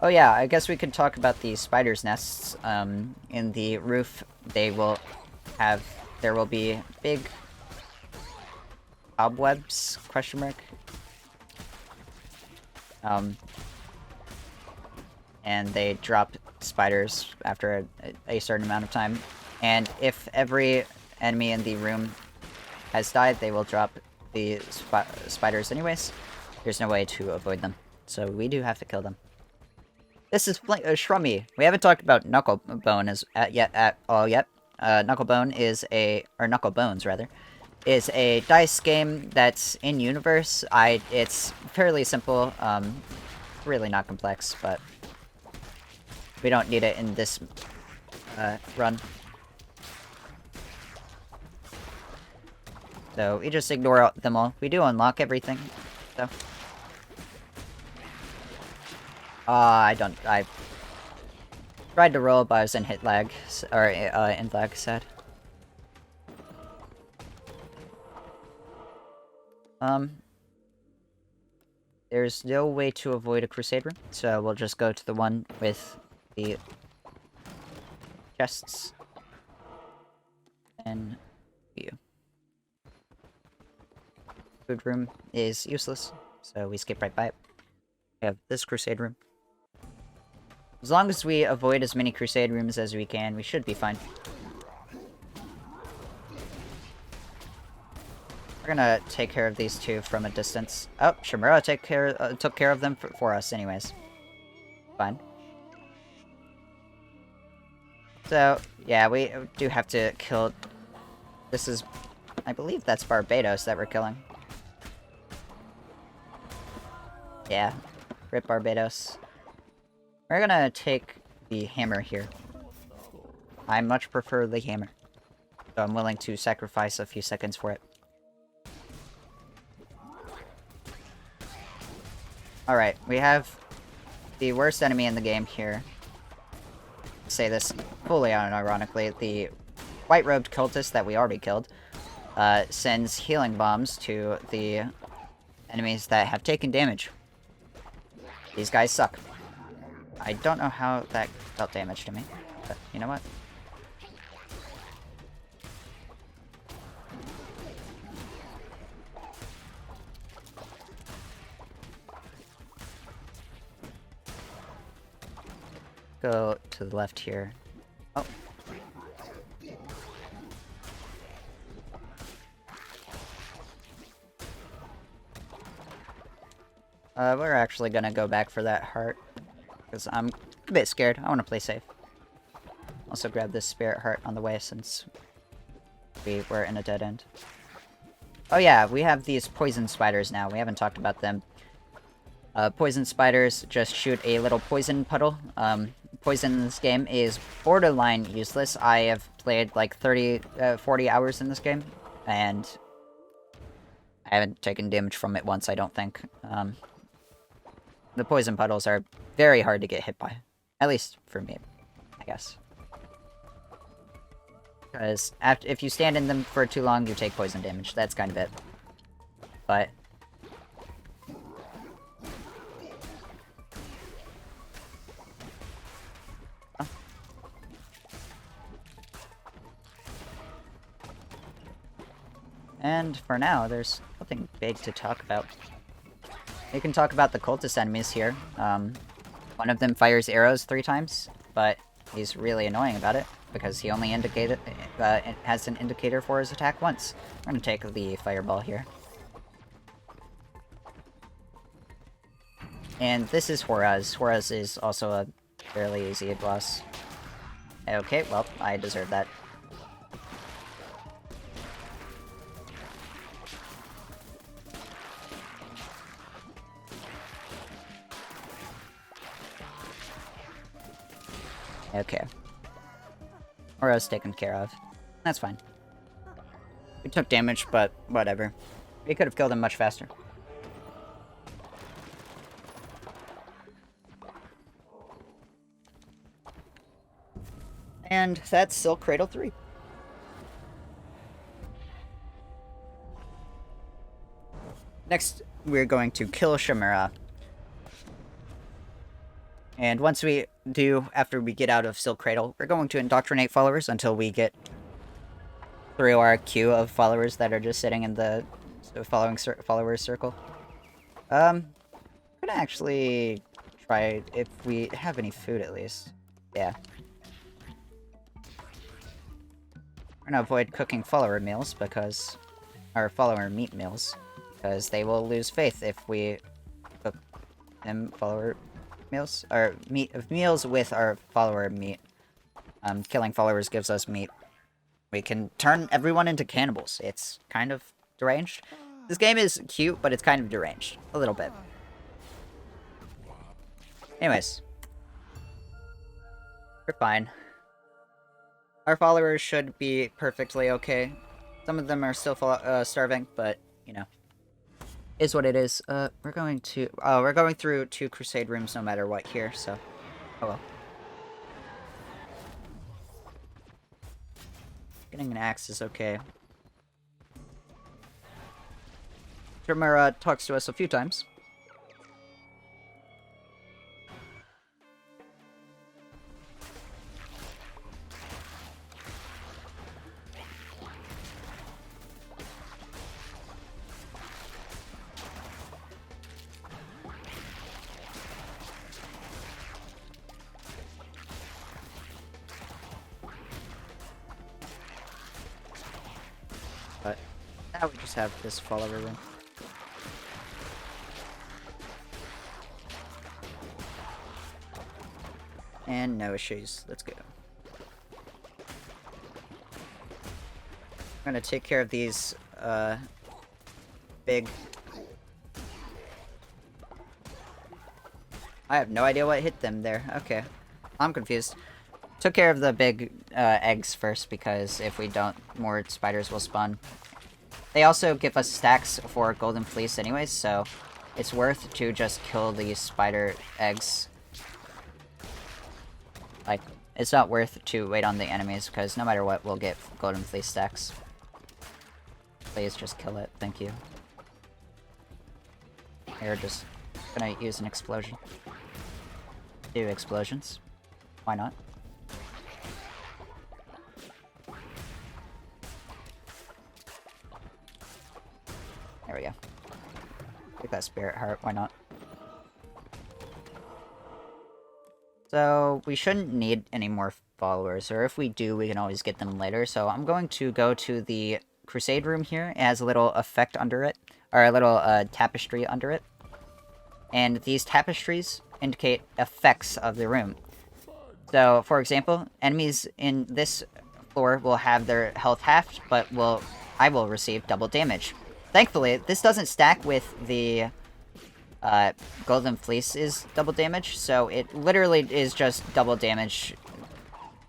Oh yeah, I guess we could talk about the spiders' nests. In the roof, there will be big cobwebs, question mark. And they drop spiders after a certain amount of time. And if every enemy in the room has died, they will drop the spiders anyways. There's no way to avoid them. So we do have to kill them. This is Shrummy. We haven't talked about Knucklebone at all yet. Knucklebone is or Knucklebones rather, is a dice game that's in universe. It's fairly simple, really not complex, but we don't need it in this run. So we just ignore them all. We do unlock everything, so. I tried to roll, but I was in hit lag, or in lag, sad. There's no way to avoid a Crusade Room, so we'll just go to the one with the chests. And view. Food room is useless, so we skip right by it. We have this Crusade Room. As long as we avoid as many Crusade Rooms as we can, we should be fine. We're gonna take care of these 2 from a distance. Oh, Shimura took care of them for us anyways. Fine. So, yeah, we do have to kill... This is... I believe that's Barbados that we're killing. Yeah. Rip Barbados. We're gonna take the hammer here. I much prefer the hammer. So I'm willing to sacrifice a few seconds for it. Alright, we have the worst enemy in the game here. I say this fully unironically. The white-robed cultist that we already killed sends healing bombs to the enemies that have taken damage. These guys suck. I don't know how that dealt damage to me, but you know what? go to the left here. Oh. We're actually gonna go back for that heart. Because I'm a bit scared. I want to play safe. Also grab this spirit heart on the way since we were in a dead end. Oh yeah, we have these poison spiders now. We haven't talked about them. Poison spiders just shoot a little poison puddle. Poison in this game is borderline useless. I have played like 40 hours in this game, and I haven't taken damage from it once, I don't think. The poison puddles are very hard to get hit by. At least for me, I guess. Because if you stand in them for too long, you take poison damage. That's kind of it. But... oh. And for now, there's nothing big to talk about. We can talk about the cultist enemies here. One of them fires arrows 3 times, but he's really annoying about it, because he only has an indicator for his attack once. We're gonna take the fireball here. And this is Horaz. Horaz is also a fairly easy boss. Okay, well, I deserve that. Okay. Horaz taken care of. That's fine. We took damage, but whatever. We could have killed him much faster. And that's Silk Cradle 3. Next, we're going to kill Shamira. And once we do, after we get out of Silk Cradle, we're going to indoctrinate followers until we get through our queue of followers that are just sitting in the followers circle. I'm gonna actually try if we have any food at least. Yeah. We're gonna avoid cooking follower meals because... or follower meat meals. Because they will lose faith if we cook them follower meals. Or meals with our follower meat. Killing followers gives us meat. We can turn everyone into cannibals. It's kind of deranged. This game is cute, but it's kind of deranged. A little bit. Anyways. We're fine. Our followers should be perfectly okay. Some of them are still starving, but, you know. Is what it is. We're going through 2 Crusade Rooms no matter what here, so... oh well. Getting an axe is okay. Shamira talks to us a few times. But now we just have this follower room. And no issues. Let's go. I'm gonna take care of these, big... I have no idea what hit them there. Okay. I'm confused. Took care of the big, eggs first, because if we don't, more spiders will spawn. They also give us stacks for golden fleece anyways, so it's worth to just kill these spider eggs. Like, it's not worth to wait on the enemies, because no matter what, we'll get golden fleece stacks. Please just kill it, thank you. Here, just gonna use an explosion. 2 explosions. Why not? There we go. Take that spirit heart, why not? So, we shouldn't need any more followers, or if we do, we can always get them later. So, I'm going to go to the Crusade Room here. It has a little effect under it, or a little tapestry under it. And these tapestries indicate effects of the room. So, for example, enemies in this floor will have their health halved, but I will receive double damage. Thankfully, this doesn't stack with the Golden Fleece's double damage, so it literally is just double damage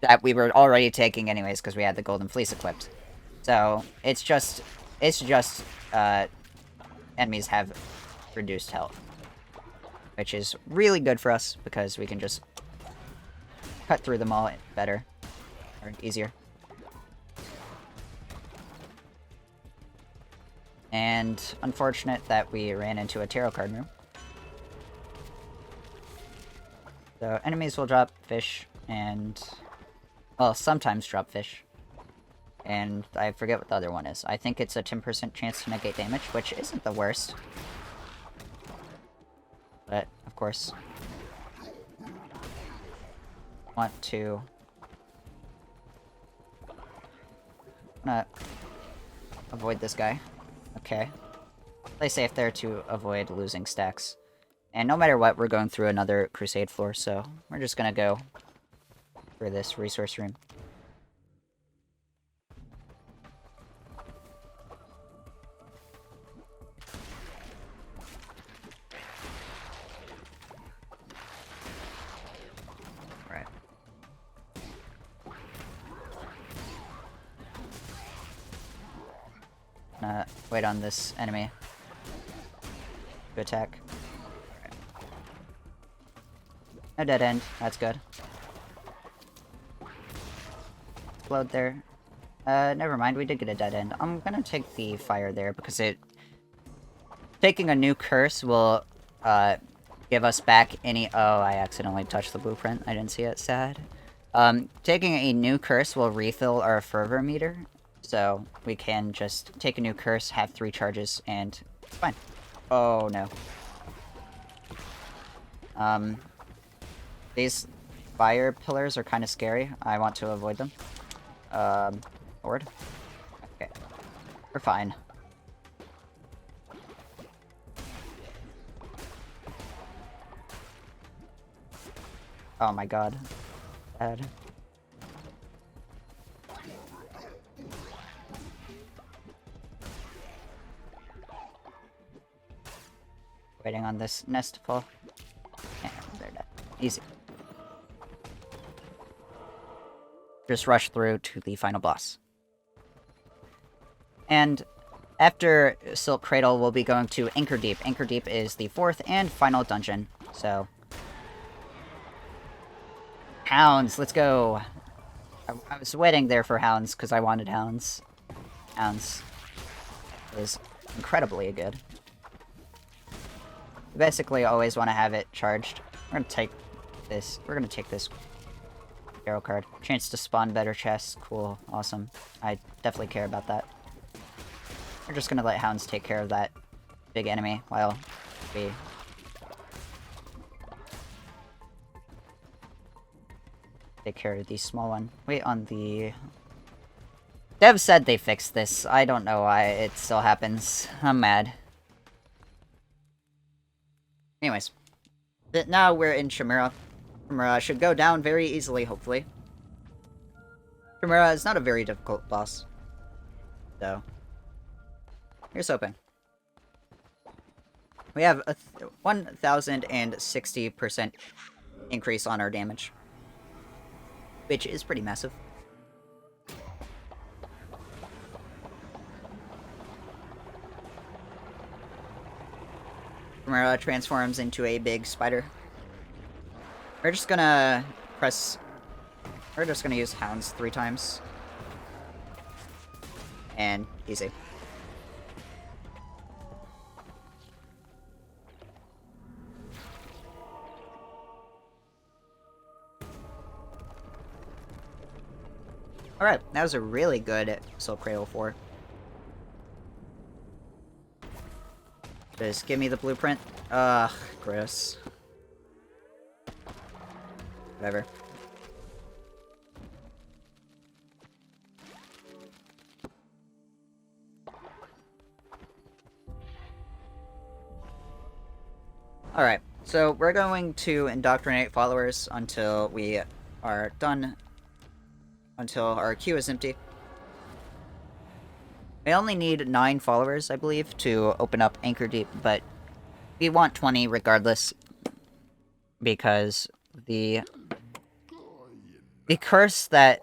that we were already taking anyways because we had the Golden Fleece equipped. So, it's just enemies have reduced health, which is really good for us because we can just cut through them all better, or easier. And unfortunate that we ran into a tarot card room. So enemies will drop fish and, well, sometimes drop fish. And I forget what the other one is. I think it's a 10% chance to negate damage, which isn't the worst. But, of course, want to avoid this guy. Okay. Play safe there to avoid losing stacks. And no matter what, we're going through another Crusade floor, so we're just gonna go for this resource room. Wait on this enemy to attack. Right. No dead end. That's good. Explode there. Never mind. We did get a dead end. I'm gonna take the fire there because taking a new curse will give us back any. Oh, I accidentally touched the blueprint. I didn't see it. Sad. Taking a new curse will refill our fervor meter. So, we can just take a new curse, have 3 charges, and it's fine. Oh, no. These fire pillars are kind of scary. I want to avoid them. Forward. Okay. We're fine. Oh my god. Bad. Waiting on this nest to fall. And they're dead. Easy. Just rush through to the final boss. And after Silk Cradle, we'll be going to Anchor Deep. Anchor Deep is the 4th and final dungeon. So, Hounds, let's go. I was waiting there for Hounds because I wanted Hounds. Hounds is incredibly good. You basically always want to have it charged. We're gonna take this. We're gonna take this arrow card. Chance to spawn better chests. Cool. Awesome. I definitely care about that. We're just gonna let Hounds take care of that big enemy while we take care of the small one. Wait on the... Dev said they fixed this. I don't know why it still happens. I'm mad. Anyways. But now we're in Chimera. Chimera should go down very easily, hopefully. Chimera is not a very difficult boss. So, here's hoping. We have a 1,060% increase on our damage. Which is pretty massive. Chimera transforms into a big spider. We're just gonna press... We're just gonna use Hounds 3 times. And easy. Alright, that was a really good Silk Cradle 4. Just give me the blueprint. Ugh, gross. Whatever. Alright, so we're going to indoctrinate followers until we are done. Until our queue is empty. We only need 9 followers, I believe, to open up Anchor Deep, but we want 20 regardless. Because the curse that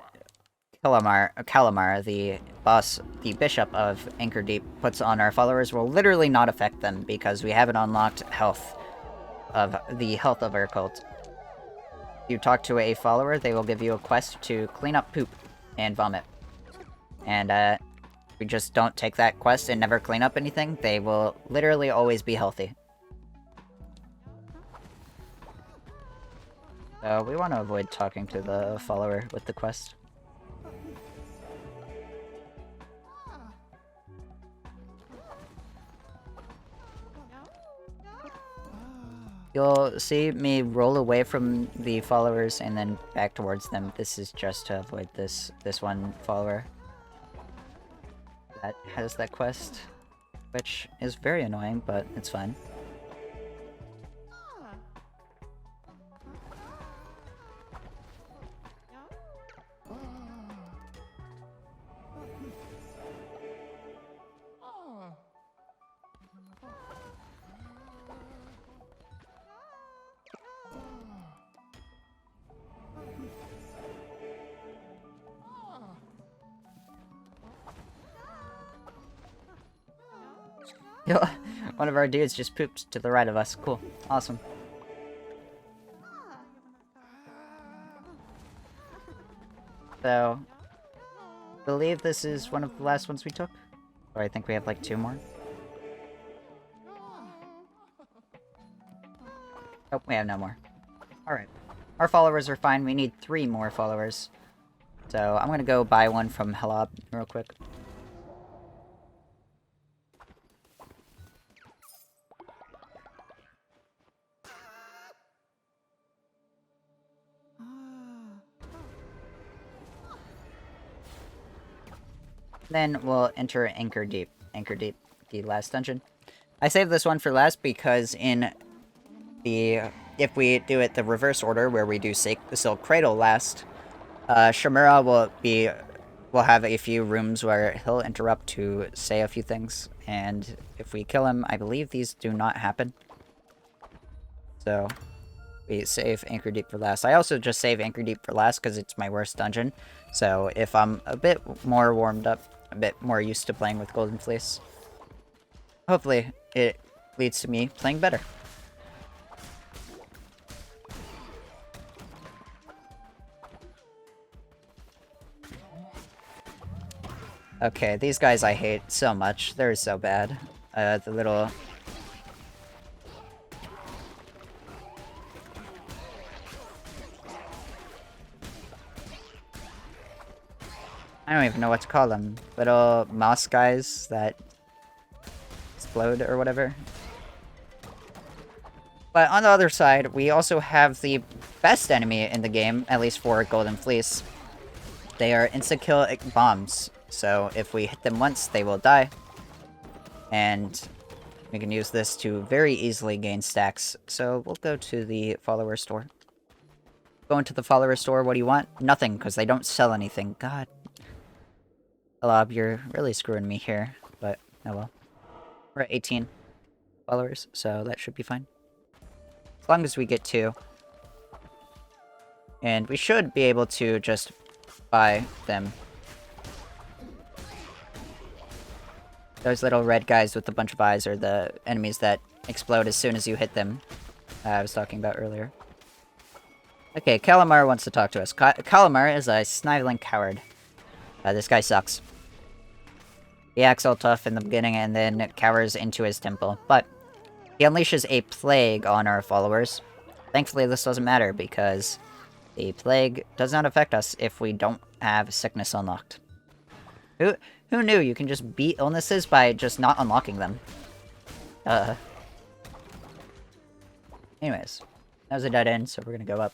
Calamar, the boss, the bishop of Anchor Deep, puts on our followers will literally not affect them because we haven't unlocked health of our cult. If you talk to a follower, they will give you a quest to clean up poop and vomit. And if we just don't take that quest and never clean up anything, they will literally always be healthy. So we want to avoid talking to the follower with the quest. You'll see me roll away from the followers and then back towards them. This is just to avoid this one follower that has that quest, which is very annoying, but it's fine. Yo, one of our dudes just pooped to the right of us. Cool. Awesome. So, I believe this is one of the last ones we took. Or I think we have like 2 more. Oh, we have no more. Alright. Our followers are fine. We need 3 more followers. So, I'm gonna go buy one from Helab real quick. Then we'll enter Anchor Deep. Anchor Deep, the last dungeon. I saved this one for last because if we do it the reverse order, where we do Silk Cradle last, Shimura will have a few rooms where he'll interrupt to say a few things, and if we kill him, I believe these do not happen. So, we save Anchor Deep for last. I also just save Anchor Deep for last because it's my worst dungeon, so if I'm a bit more warmed up, a bit more used to playing with Golden Fleece, hopefully it leads to me playing better. Okay, these guys I hate so much. They're so bad. The little... I don't even know what to call them. Little mouse guys that explode or whatever. But on the other side, we also have the best enemy in the game, at least for Golden Fleece. They are insta-kill bombs. So if we hit them once, they will die. And we can use this to very easily gain stacks. So we'll go to the follower store. Go into the follower store, what do you want? Nothing, because they don't sell anything. God. Alab, you're really screwing me here, but oh well. We're at 18 followers, so that should be fine. As long as we get 2. And we should be able to just buy them. Those little red guys with a bunch of eyes are the enemies that explode as soon as you hit them. I was talking about earlier. Okay, Calamar wants to talk to us. Calamar is a sniveling coward. This guy sucks. He acts all tough in the beginning and then cowers into his temple, but he unleashes a plague on our followers. Thankfully, this doesn't matter because the plague does not affect us if we don't have sickness unlocked. Who knew you can just beat illnesses by just not unlocking them? Anyways, that was a dead end, so we're gonna go up.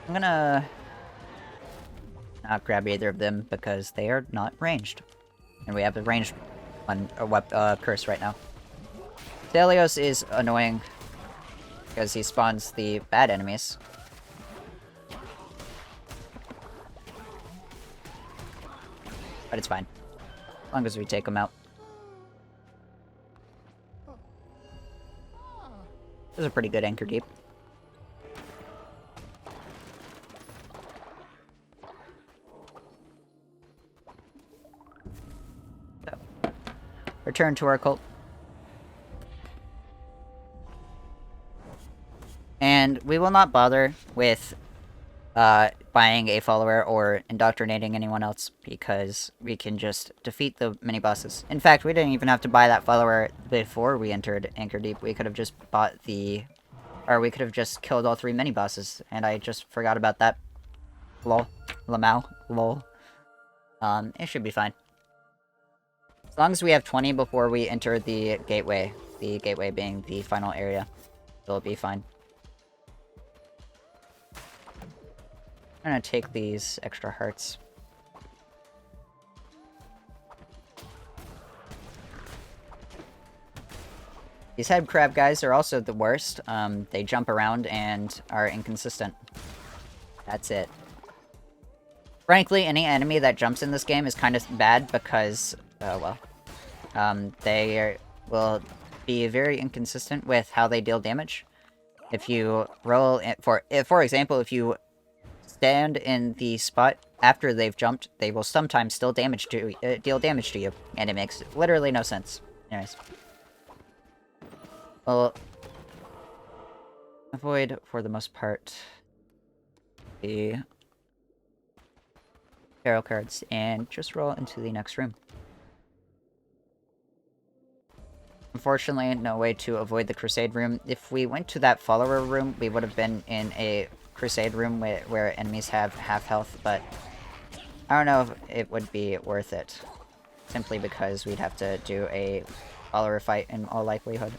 I'm gonna not grab either of them because they are not ranged. And we have a ranged one, curse right now. Thelios is annoying because he spawns the bad enemies. But it's fine. As long as we take them out. This is a pretty good anchor deep. So, return to our cult. And we will not bother with buying a follower or indoctrinating anyone else because we can just defeat the mini-bosses. In fact, we didn't even have to buy that follower before we entered Anchor Deep. We could have just bought the... Or we could have just killed all 3 mini-bosses, and I just forgot about that. Lol. Lamau. Lol. It should be fine. As long as we have 20 before we enter the gateway being the final area, it'll be fine. I'm gonna take these extra hearts. These head crab guys are also the worst. They jump around and are inconsistent. That's it. Frankly, any enemy that jumps in this game is kind of bad because, they will be very inconsistent with how they deal damage. If you roll, for example, if you stand in the spot after they've jumped, they will sometimes still deal damage to you, and it makes literally no sense. Anyways. Well, avoid, for the most part, the tarot cards, and just roll into the next room. Unfortunately, no way to avoid the Crusade Room. If we went to that follower room, we would have been in a Crusade Room where enemies have half health, but I don't know if it would be worth it. Simply because we'd have to do a follower fight in all likelihood.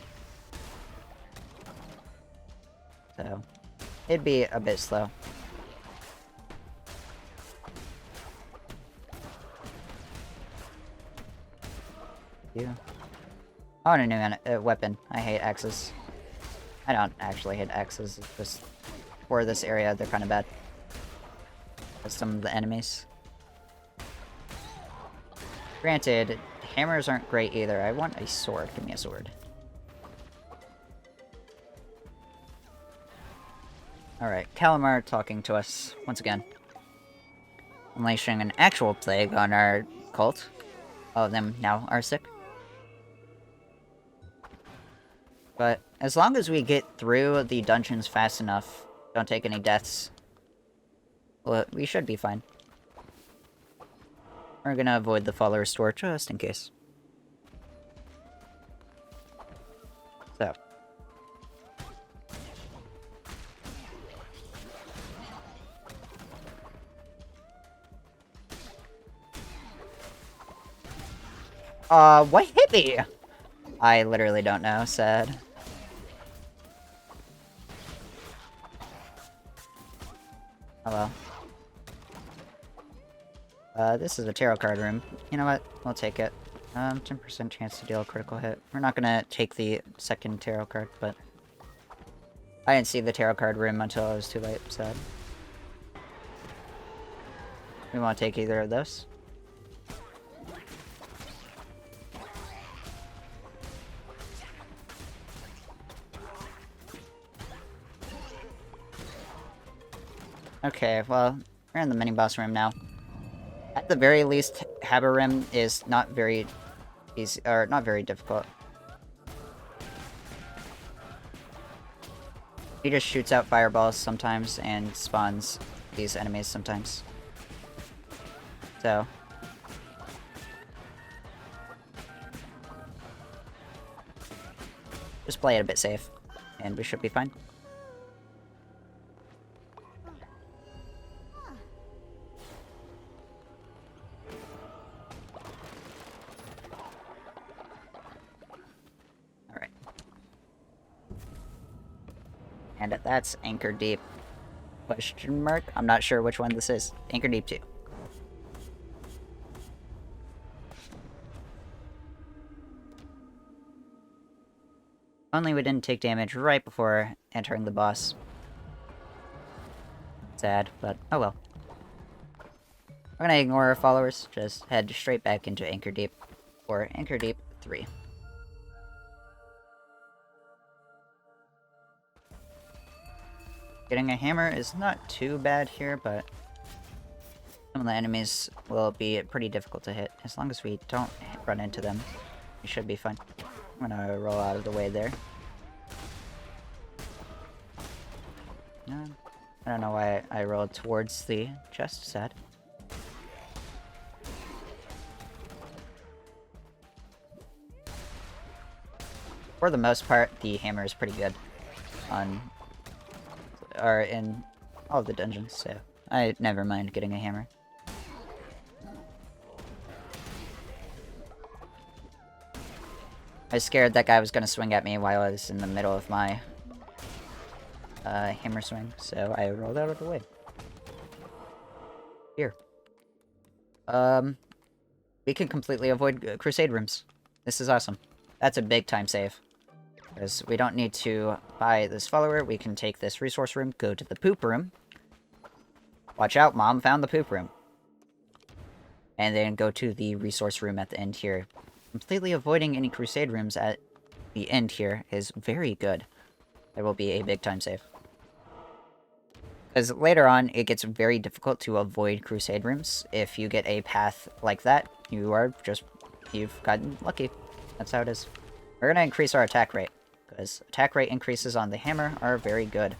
So, it'd be a bit slow. Yeah. I want a new weapon. I hate axes. I don't actually hate axes, it's just for this area, they're kind of bad. With some of the enemies. Granted, hammers aren't great either. I want a sword. Give me a sword. Alright, Calamar talking to us once again. Unleashing an actual plague on our cult. All of them now are sick. But as long as we get through the dungeons fast enough, don't take any deaths, well, we should be fine. We're gonna avoid the follower store just in case. So. What hit me? I literally don't know, sad. Oh well. This is a tarot card room. You know what? We'll take it. 10% chance to deal a critical hit. We're not gonna take the second tarot card, but... I didn't see the tarot card room until it was too late, sad. We won't take either of those. Okay, well, we're in the mini-boss room now. At the very least, Habarim is not very easy, or not very difficult. He just shoots out fireballs sometimes and spawns these enemies sometimes. So. Just play it a bit safe, and we should be fine. And that's Anchor Deep. Question mark? I'm not sure which one this is. Anchor Deep 2. Only we didn't take damage right before entering the boss. Sad, but oh well. We're gonna ignore our followers, just head straight back into Anchor Deep, or Anchor Deep 3. Getting a hammer is not too bad here, but some of the enemies will be pretty difficult to hit. As long as we don't run into them, we should be fine. I'm gonna roll out of the way there. I don't know why I rolled towards the chest, sad. For the most part, the hammer is pretty good in all of the dungeons, so I never mind getting a hammer. I was scared that guy was gonna swing at me while I was in the middle of my hammer swing, so I rolled out of the way. Here. We can completely avoid Crusade Rooms. This is awesome. That's a big time save. Because we don't need to buy this follower, we can take this resource room, go to the poop room. Watch out, Mom found the poop room. And then go to the resource room at the end here. Completely avoiding any Crusade Rooms at the end here is very good. There will be a big time save. Because later on, it gets very difficult to avoid Crusade Rooms. If you get a path like that, you've gotten lucky. That's how it is. We're gonna increase our attack rate, because attack rate increases on the hammer are very good.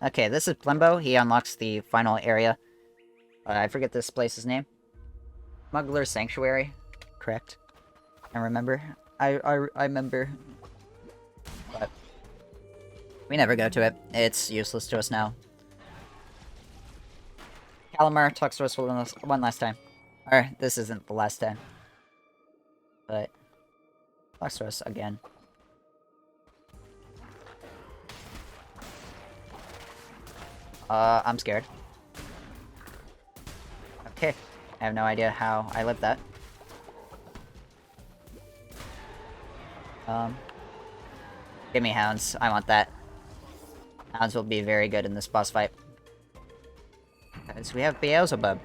Okay, this is Plimbo. He unlocks the final area. I forget this place's name. Smuggler Sanctuary, correct? I remember. I remember. But we never go to it. It's useless to us now. Calamar talks to us one last time. Or, this isn't the last time. But, talks to us again. I'm scared. Okay. I have no idea how I lived that. Give me Hounds. I want that. Hounds will be very good in this boss fight. Because we have Beelzebub.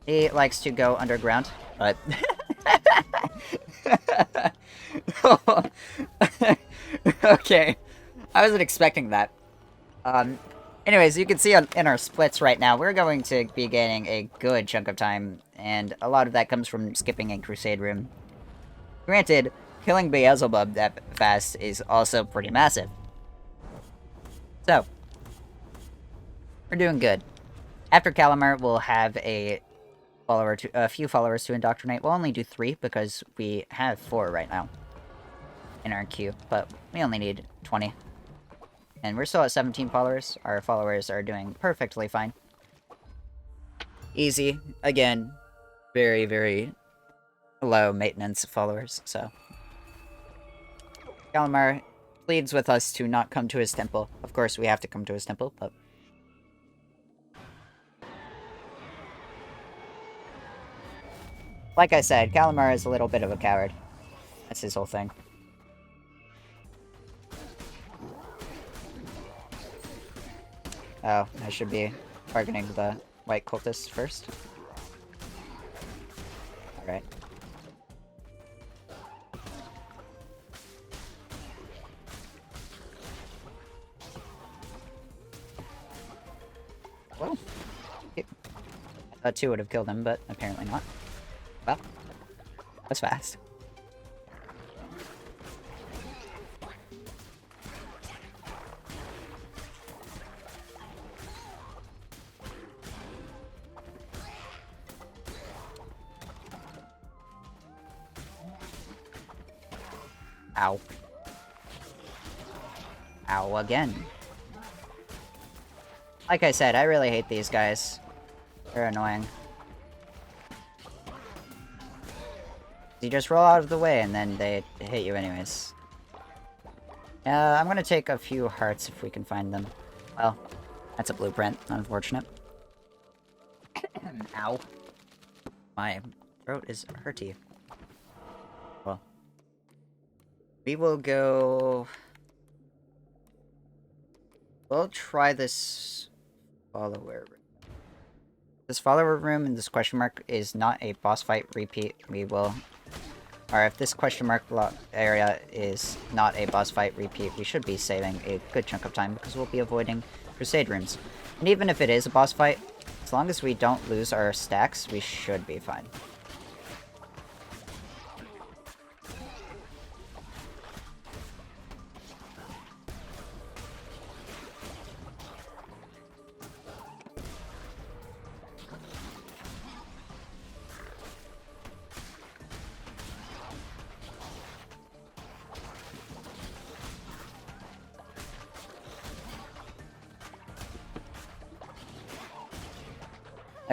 He likes to go underground, but... Okay. I wasn't expecting that. Anyways, you can see in our splits right now, we're going to be gaining a good chunk of time, and a lot of that comes from skipping a Crusade Room. Granted, killing Beelzebub that fast is also pretty massive. So, we're doing good. After Calamar, we'll have a few followers to indoctrinate. We'll only do 3 because we have 4 right now in our queue, but we only need 20. And we're still at 17 followers. Our followers are doing perfectly fine. Easy. Again, very, very low maintenance followers, so. Calamar pleads with us to not come to his temple. Of course, we have to come to his temple, but... Like I said, Calamar is a little bit of a coward. That's his whole thing. Oh, I should be targeting the white cultists first. Alright. Well, I thought 2 would have killed him, but apparently not. Well, that was fast. Ow. Ow again. Like I said, I really hate these guys. They're annoying. You just roll out of the way and then they hit you anyways. I'm gonna take a few hearts if we can find them. Well, that's a blueprint. Unfortunate. Ow. My throat is hurty. Well. We will go... We'll try this follower room. This follower room and this question mark is not a boss fight repeat. We will... Or if this question mark area is not a boss fight repeat, we should be saving a good chunk of time because we'll be avoiding Crusade Rooms. And even if it is a boss fight, as long as we don't lose our stacks, we should be fine.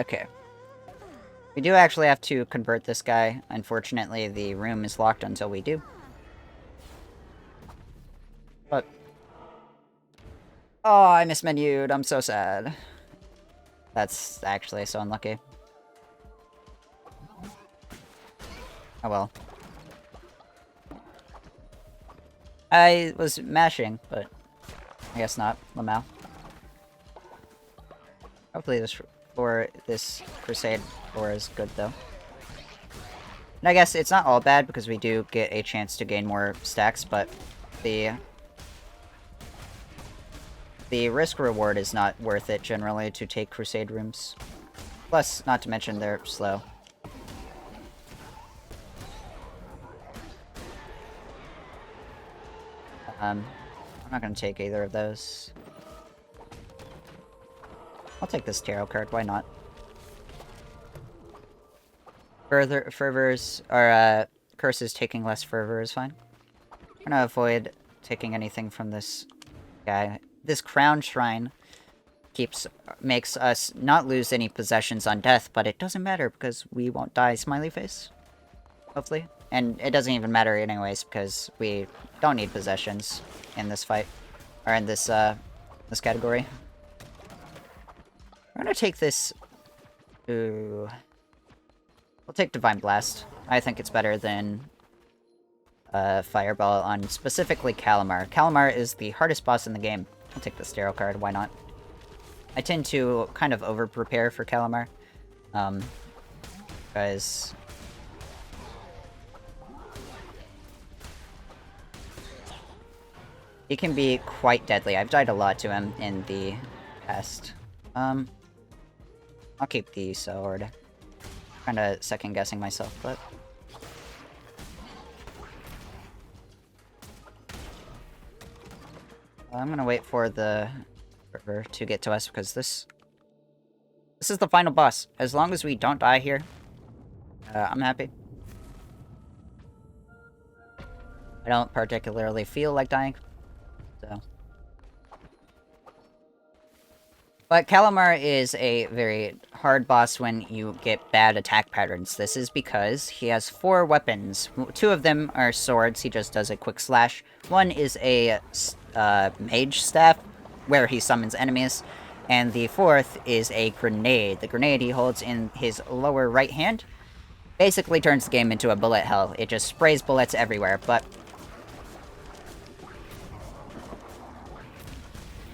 Okay. We do actually have to convert this guy. Unfortunately, the room is locked until we do. But... Oh, I mismenued. I'm so sad. That's actually so unlucky. Oh well. I was mashing, but I guess not. Lamau. Hopefully this Crusade floor is good, though. And I guess it's not all bad, because we do get a chance to gain more stacks, but the risk-reward is not worth it, generally, to take Crusade Rooms. Plus, not to mention, they're slow. I'm not gonna take either of those. I'll take this tarot card, why not? Fervors, or, curses taking less fervor is fine. I'm gonna avoid taking anything from this guy. This crown shrine makes us not lose any possessions on death, but it doesn't matter because we won't die, smiley face. Hopefully. And it doesn't even matter anyways, because we don't need possessions in this fight. Or in this, this category. I'm gonna take this... Ooh... We'll take Divine Blast. I think it's better than... Fireball on specifically Calamar. Calamar is the hardest boss in the game. I'll take this tarot card, why not? I tend to kind of over-prepare for Calamar. Because... he can be quite deadly. I've died a lot to him in the past. I'll keep the sword. Kinda second-guessing myself, but... I'm gonna wait for the river to get to us, because this is the final boss. As long as we don't die here, I'm happy. I don't particularly feel like dying, so... But Calamar is a very hard boss when you get bad attack patterns. This is because he has 4 weapons. 2 of them are swords, he just does a quick slash. 1 is a mage staff, where he summons enemies. And the 4th is a grenade. The grenade he holds in his lower right hand basically turns the game into a bullet hell. It just sprays bullets everywhere, but...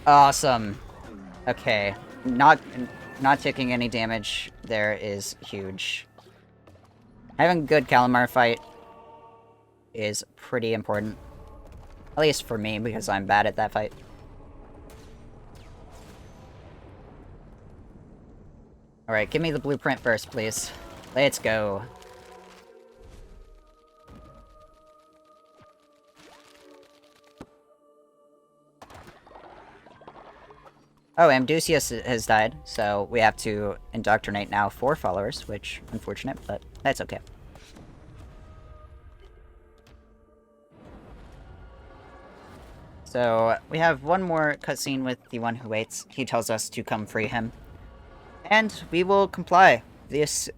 Awesome. Okay, not taking any damage there is huge. Having a good Calamar fight is pretty important. At least for me, because I'm bad at that fight. Alright, give me the blueprint first, please. Let's go. Oh, Amdusius has died, so we have to indoctrinate now 4 followers, which, unfortunate, but that's okay. So, we have one more cutscene with the one who waits. He tells us to come free him. And we will comply. This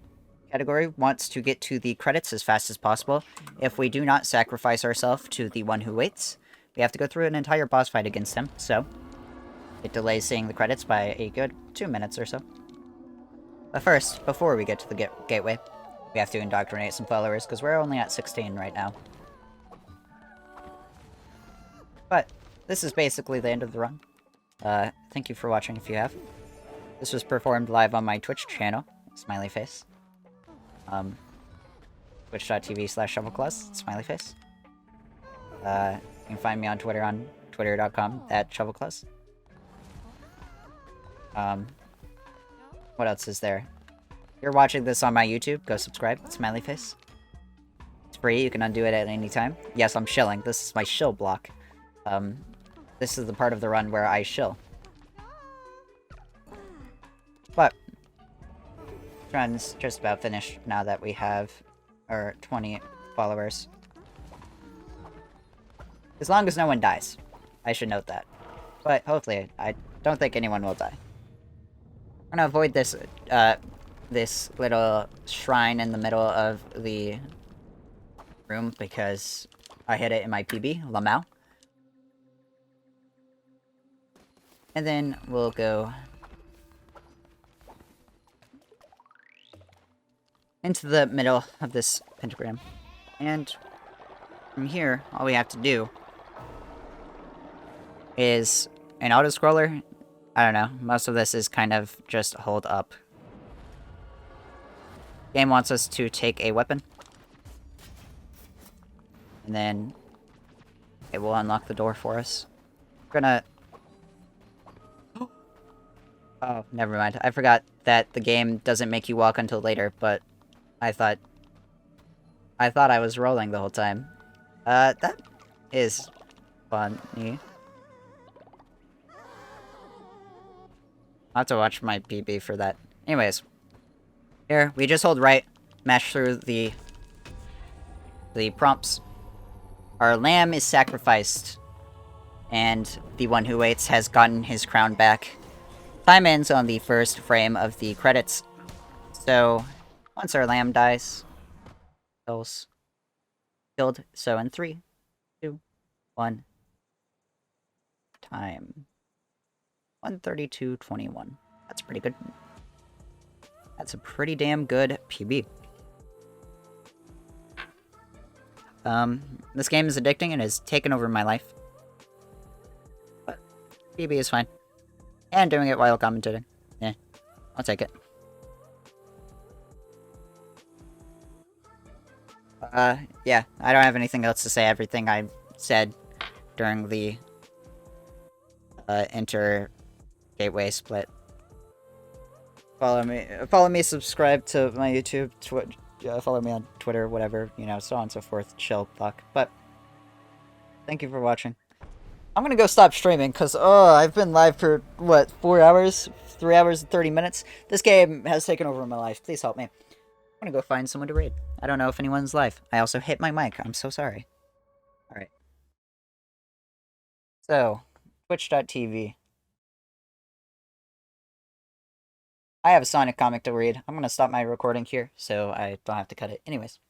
category wants to get to the credits as fast as possible. If we do not sacrifice ourselves to the one who waits, we have to go through an entire boss fight against him, so it delays seeing the credits by a good 2 minutes or so. But first, before we get to the gateway, we have to indoctrinate some followers, because we're only at 16 right now. But this is basically the end of the run. Thank you for watching if you have. This was performed live on my Twitch channel, smiley face. Twitch.tv/shovelclaws, smiley face. You can find me on Twitter on twitter.com/shovelclaws. What else is there? If you're watching this on my YouTube, go subscribe, smiley face. It's free, you can undo it at any time. Yes, I'm shilling. This is my shill block. This is the part of the run where I shill. But run's just about finished now that we have our 20 followers. As long as no one dies. I should note that. But hopefully, I don't think anyone will die. I'm gonna avoid this, this little shrine in the middle of the room because I hit it in my PB, Lamau. And then we'll go into the middle of this pentagram. And from here, all we have to do is an auto-scroller. I don't know. Most of this is kind of just hold up. Game wants us to take a weapon. And then it will unlock the door for us. We're gonna... Oh, never mind. I forgot that the game doesn't make you walk until later, but I thought I was rolling the whole time. That is funny. I'll have to watch my PB for that. Anyways. Here, we just hold right, mash through the prompts. Our lamb is sacrificed, and the one who waits has gotten his crown back. Time ends on the first frame of the credits. So, once our lamb dies, kills, killed. So in 3, 2, 1, time 1:32:21. That's pretty good. That's a pretty damn good PB. This game is addicting and has taken over my life. But PB is fine. And doing it while commentating. Yeah, I'll take it. Yeah, I don't have anything else to say. Everything I said during the inter-gateway split. Follow me, subscribe to my YouTube, follow me on Twitter, whatever, you know, so on and so forth, chill, fuck. But, thank you for watching. I'm gonna go stop streaming, because, I've been live for, what, 4 hours? 3 hours and 30 minutes? This game has taken over my life. Please help me. I'm gonna go find someone to raid. I don't know if anyone's live. I also hit my mic. I'm so sorry. Alright. So, twitch.tv. I have a Sonic comic to read. I'm gonna stop my recording here, so I don't have to cut it. Anyways.